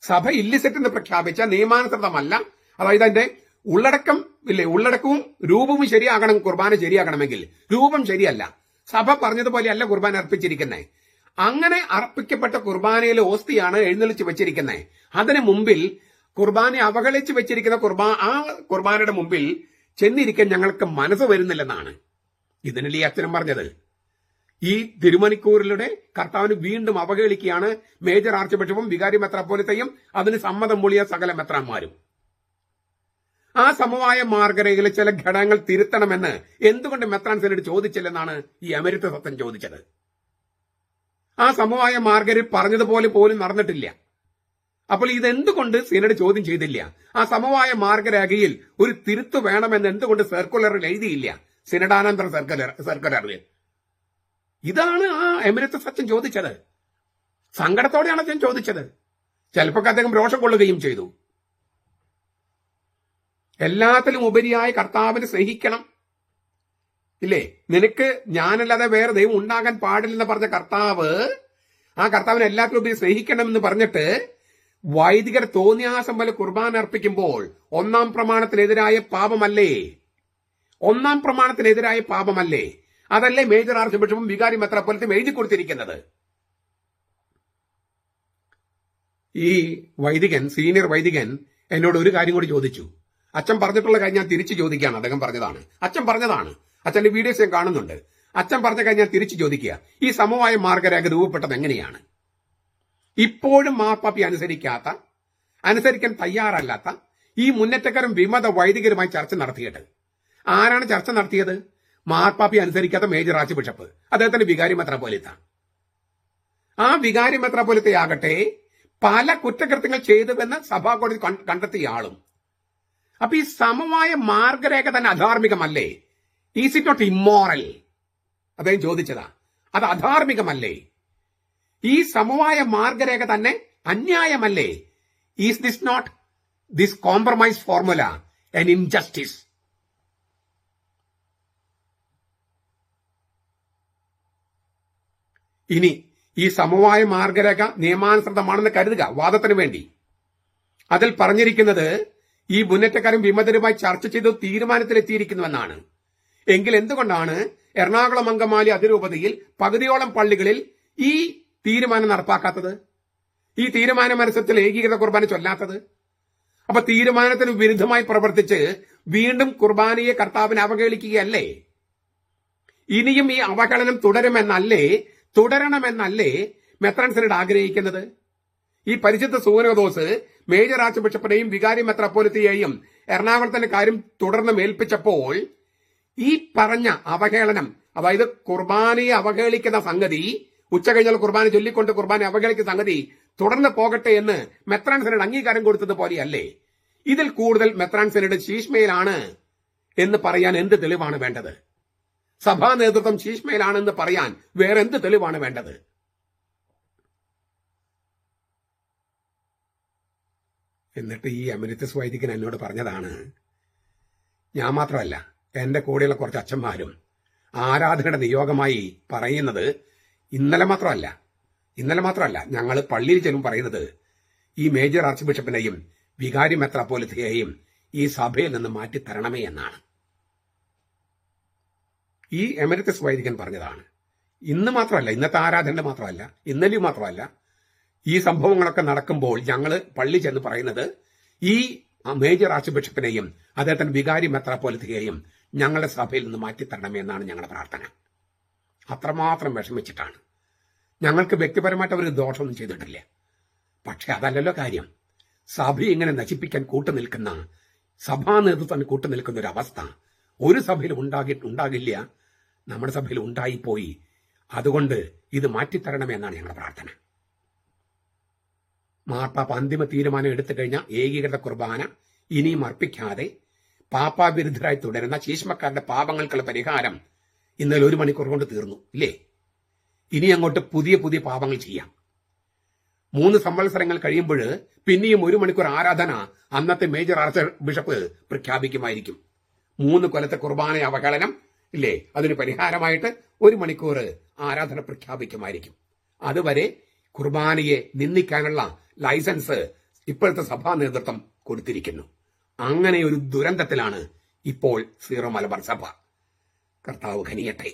സഭ ഇല്ലിസിറ്റ് എന്ന് പ്രഖ്യാപിച്ച നിയമാനുസൃതമല്ല. അതായത് അതിന്റെ ഉള്ളടക്കവും രൂപവും ശരിയാകണം. കുർബാന ശരിയാകണമെങ്കിൽ രൂപം ശരിയല്ല. സഭ പറഞ്ഞതുപോലെയല്ല കുർബാന അർപ്പിച്ചിരിക്കുന്നത്. അങ്ങനെ അർപ്പിക്കപ്പെട്ട കുർബാനയിലെ ഓസ്തിയാണ് എഴുന്നള്ളിച്ച് വെച്ചിരിക്കുന്നത്. അതിന് മുമ്പിൽ കുർബാന അവഹേളിച്ച് വെച്ചിരിക്കുന്ന ആ കുർബാനയുടെ മുമ്പിൽ ചെന്നിരിക്കാൻ ഞങ്ങൾക്ക് മനസ്സ് വരുന്നില്ലെന്നാണ് ഇതിനല്ലേ അച്ഛനും പറഞ്ഞത്. ഈ തിരുമണിക്കൂറിലൂടെ കർത്താവിന് വീണ്ടും അവഹേളിക്കുകയാണ് മേജർ ആർച്ച് ബിഷപ്പും വികാരി മെത്രാപ്പോലീത്തയും അതിന് സമ്മതം മൂളിയ സകല മെത്രാന്മാരും. ആ സമവായ മാർഗരേഖയിലെ ചില ഘടകങ്ങൾ തിരുത്തണമെന്ന് എന്തുകൊണ്ട് മെത്രാൻ സിനഡ് ചോദിച്ചില്ലെന്നാണ് ഈ എമിരിറ്റസ് അച്ഛൻ ചോദിച്ചത്. ആ സമവായ മാർഗരേഖ പറഞ്ഞതുപോലെ പോലും നടന്നിട്ടില്ല. അപ്പോൾ ഇതെന്തുകൊണ്ട് സിനഡ് ചോദ്യം ചെയ്തില്ല? ആ സമവായ മാർഗരേഖയിൽ ഒരു തിരുത്തു വേണമെന്ന് എന്തുകൊണ്ട് സർക്കുലറിൽ എഴുതിയില്ല? സിനഡാനന്തര സർക്കുലറിൽ. ഇതാണ് ആ എമിരറ്റസ് അച്ഛൻ ചോദിച്ചത്. സങ്കടത്തോടെയാണ് അച്ഛൻ ചോദിച്ചത്. ചിലപ്പോൾ അദ്ദേഹം രോഷം കൊള്ളുകയും ചെയ്തു. എല്ലാത്തിലും ഉപരിയായി കർത്താവിനെ സ്നേഹിക്കണം, ഇല്ലേ? നിനക്ക് ഞാനല്ലാതെ വേറെ ദൈവം ഉണ്ടാകാൻ പാടില്ലെന്ന് പറഞ്ഞ കർത്താവ്, ആ കർത്താവിനെ എല്ലാത്തിലും ഉപരി സ്നേഹിക്കണമെന്ന് പറഞ്ഞിട്ട് വൈദികർ തോന്നിയാസം പോലെ കുർബാന അർപ്പിക്കുമ്പോൾ ഒന്നാം പ്രമാണത്തിനെതിരായ പാപമല്ലേ? ഒന്നാം പ്രമാണത്തിനെതിരായ പാപമല്ലേ? അതല്ലേ മേജർ ആർച്ച് ബിഷപ്പും വികാരി മെത്രാപ്പൊലീത്തയും എഴുതി കൊടുത്തിരിക്കുന്നത്? ഈ വൈദികൻ, സീനിയർ വൈദികൻ എന്നോട് ഒരു കാര്യം കൂടി ചോദിച്ചു. അച്ഛൻ പറഞ്ഞിട്ടുള്ള കാര്യം ഞാൻ തിരിച്ചു ചോദിക്കുകയാണ്. അദ്ദേഹം പറഞ്ഞതാണ്, അച്ഛൻ പറഞ്ഞതാണ്. അച്ഛന്റെ വീഡിയോസ് ഞാൻ കാണുന്നുണ്ട്. അച്ഛൻ പറഞ്ഞ കാര്യം ഞാൻ തിരിച്ചു ചോദിക്കുക. ഈ സമവായ മാർഗരേഖ രൂപപ്പെട്ടത് എങ്ങനെയാണ്? ഇപ്പോഴും മാർപ്പാപ്പി അനുസരിക്കാൻ തയ്യാറല്ലാത്ത ഈ മുന്നേറ്റക്കാരും വിമത വൈദികരുമായി ചർച്ച നടത്തിയിട്ട് ആരാണ് ചർച്ച നടത്തിയത്? മാർപ്പാപ്പി അനുസരിക്കാത്ത മേജർ ആർച്ച് ബിഷപ്പ്, അദ്ദേഹത്തിന്റെ വികാരി മെത്രാപ്പൊലീത്ത. ആ വികാരി മെത്രാപ്പൊലീത്തയാകട്ടെ പല കുറ്റകൃത്യങ്ങൾ ചെയ്തുവെന്ന് സഭാകോടതി കണ്ടെത്തിയ ആളും. അപ്പൊ ഈ സമവായ മാർഗരേഖ തന്നെ അധാർമികമല്ലേ? Is it not immoral? അദ്ദേഹം ചോദിച്ചതാ. അത് അധാർമികമല്ലേ? ഈ സമവായ മാർഗരേഖ തന്നെ അന്യായമല്ലേ? Is this not this compromise formula an injustice? ഇനി ഈ സമവായ മാർഗരേഖ നിയമാനുസൃതമാണെന്ന് കരുതുക വാദത്തിന് വേണ്ടി. അതിൽ പറഞ്ഞിരിക്കുന്നത് ഈ മുന്നേറ്റക്കാരും വിമതരുമായി ചർച്ച ചെയ്ത് തീരുമാനത്തിലെത്തിയിരിക്കുന്നുവെന്നാണ്. എങ്കിൽ എന്തുകൊണ്ടാണ് എറണാകുളം അങ്കമാലി അതിരൂപതയിൽ പകുതിയോളം പള്ളികളിൽ ഈ തീരുമാനം നടപ്പാക്കാത്തത്? ഈ തീരുമാന മത്സരത്തിൽ ഏകീകൃത കുർബാന ചൊല്ലാത്തത്? അപ്പൊ തീരുമാനത്തിന് വിരുദ്ധമായി പ്രവർത്തിച്ച് വീണ്ടും കുർബാനയെ കർത്താവിനെ അവഹേളിക്കുകയല്ലേ? ഇനിയും ഈ അവഹേളനം തുടരണമെന്നല്ലേ മെത്രാൻ സിനഡ് ആഗ്രഹിക്കുന്നത്? ഈ പരിശുദ്ധ സൂനോദോസ് മേജർ ആർച്ച് ബിഷപ്പിനെയും വികാരി മെത്രാപ്പൊലീത്തയെയും എറണാകുളത്തിന്റെ കാര്യം തുടർന്ന് മേൽപ്പിച്ചപ്പോൾ ഈ പറഞ്ഞ അവഹേളനം, അതായത് കുർബാനയെ അവഹേളിക്കുന്ന സംഗതി, ഉച്ചകഴിഞ്ഞാൽ കുർബാന ചൊല്ലിക്കൊണ്ട് കുർബാന അവഹേളിക്കുന്ന സംഗതി തുടർന്ന് പോകട്ടെ എന്ന് മെത്രാൻ സിനഡ് അംഗീകാരം കൊടുത്തതുപോലെയല്ലേ? ഇതിൽ കൂടുതൽ മെത്രാൻ സിനഡ് ശീഷ്മയിലാണ് എന്ന് പറയാൻ എന്ത് തെളിവാണ് വേണ്ടത്? സഭാ നേതൃത്വം ശീഷ്മയിലാണെന്ന് പറയാൻ വേറെ എന്ത് തെളിവാണ് വേണ്ടത്? എന്നിട്ട് ഈ എമിരറ്റസ് വൈദികൻ എന്നോട് പറഞ്ഞതാണ്, ഞാൻ മാത്രമല്ല എന്റെ കൂടെയുള്ള കുറച്ച് അച്ഛന്മാരും ആരാധനയുടെ നിയോഗമായി പറയുന്നത്, ഇന്നലെ മാത്രമല്ല ഞങ്ങൾ പള്ളിയിൽ ചെല്ലും പറയുന്നത്, ഈ മേജർ ആർച്ച് ബിഷപ്പിനെയും വികാരി മെത്രാപ്പൊലീത്തയെയും ഈ സഭയിൽ നിന്ന് മാറ്റിത്തരണമേ എന്നാണ്. ഈ എമിരറ്റസ് വൈദികൻ പറഞ്ഞതാണ്. ഇന്ന് മാത്രമല്ല, ഇന്നത്തെ ആരാധന മാത്രമല്ല, ഇന്നലെയും മാത്രമല്ല, ഈ സംഭവങ്ങളൊക്കെ നടക്കുമ്പോൾ ഞങ്ങൾ പള്ളി ചെന്ന് പറയുന്നത്, ഈ മേജർ ആർച്ച് ബിഷപ്പിനെയും അദ്ദേഹത്തിന്റെ വികാരി മെത്രാപ്പൊലീത്തയെയും ഞങ്ങളുടെ സഭയിൽ നിന്ന് മാറ്റിത്തരണമേ എന്നാണ് ഞങ്ങളുടെ പ്രാർത്ഥന. അത്രമാത്രം വിഷമിച്ചിട്ടാണ്. ഞങ്ങൾക്ക് വ്യക്തിപരമായിട്ട് അവർ ദോഷമൊന്നും ചെയ്തിട്ടില്ല. പക്ഷെ അതല്ലല്ലോ കാര്യം. സഭ ഇങ്ങനെ നശിപ്പിക്കാൻ കൂട്ടുനിൽക്കുന്ന, സഭാ നേതൃത്വത്തിന് കൂട്ടുനിൽക്കുന്ന ഒരു അവസ്ഥ ഒരു സഭയിൽ ഉണ്ടാകില്ല. നമ്മുടെ സഭയിൽ ഉണ്ടായിപ്പോയി. അതുകൊണ്ട് ഇത് മാറ്റിത്തരണമേ എന്നാണ് ഞങ്ങളുടെ പ്രാർത്ഥന. മാർപ്പാപ്പ അന്തിമ തീരുമാനം എടുത്തു കഴിഞ്ഞ ഏകീകൃത കുർബാന ഇനിയും അർപ്പിക്കാതെ പാപ്പാവിരുദ്ധരായി തുടരുന്ന ശീഷ്മക്കാരുടെ പാപങ്ങൾക്കുള്ള പരിഹാരം ഇന്നലെ 1 മണിക്കൂർ കൊണ്ട് തീർന്നു, ഇല്ലേ? ഇനി അങ്ങോട്ട് പുതിയ പുതിയ പാപങ്ങൾ ചെയ്യാം. 3 സംവത്സരങ്ങൾ കഴിയുമ്പോൾ പിന്നെയും 1 മണിക്കൂർ ആരാധന അന്നത്തെ മേജർ ആർച്ച് ബിഷപ്പ് പ്രഖ്യാപിക്കുമായിരിക്കും. 3 കൊല്ലത്തെ കുർബാന അവഹേളനം, ഇല്ലേ? അതിന് പരിഹാരമായിട്ട് 1 മണിക്കൂർ ആരാധന പ്രഖ്യാപിക്കുമായിരിക്കും. അതുവരെ കുർബാനയെ നിന്ദിക്കാനുള്ള ലൈസൻസ് ഇപ്പോഴത്തെ സഭാ നേതൃത്വം കൊടുത്തിരിക്കുന്നു. അങ്ങനെ ഒരു ദുരന്തത്തിലാണ് ഇപ്പോൾ സീറോ മലബാർ സഭ. കർത്താവ് ഖനിയട്ടെ.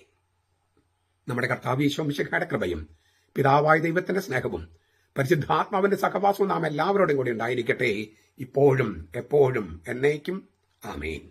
നമ്മുടെ കർത്താവ് ഈശോ മിശിഹായുടെ കൃപയും പിതാവായ ദൈവത്തിന്റെ സ്നേഹവും പരിശുദ്ധാത്മാവിന്റെ സഹവാസവും നാം എല്ലാവരോടും കൂടി ഉണ്ടായിരിക്കട്ടെ, ഇപ്പോഴും എപ്പോഴും എന്നേക്കും. ആമേൻ.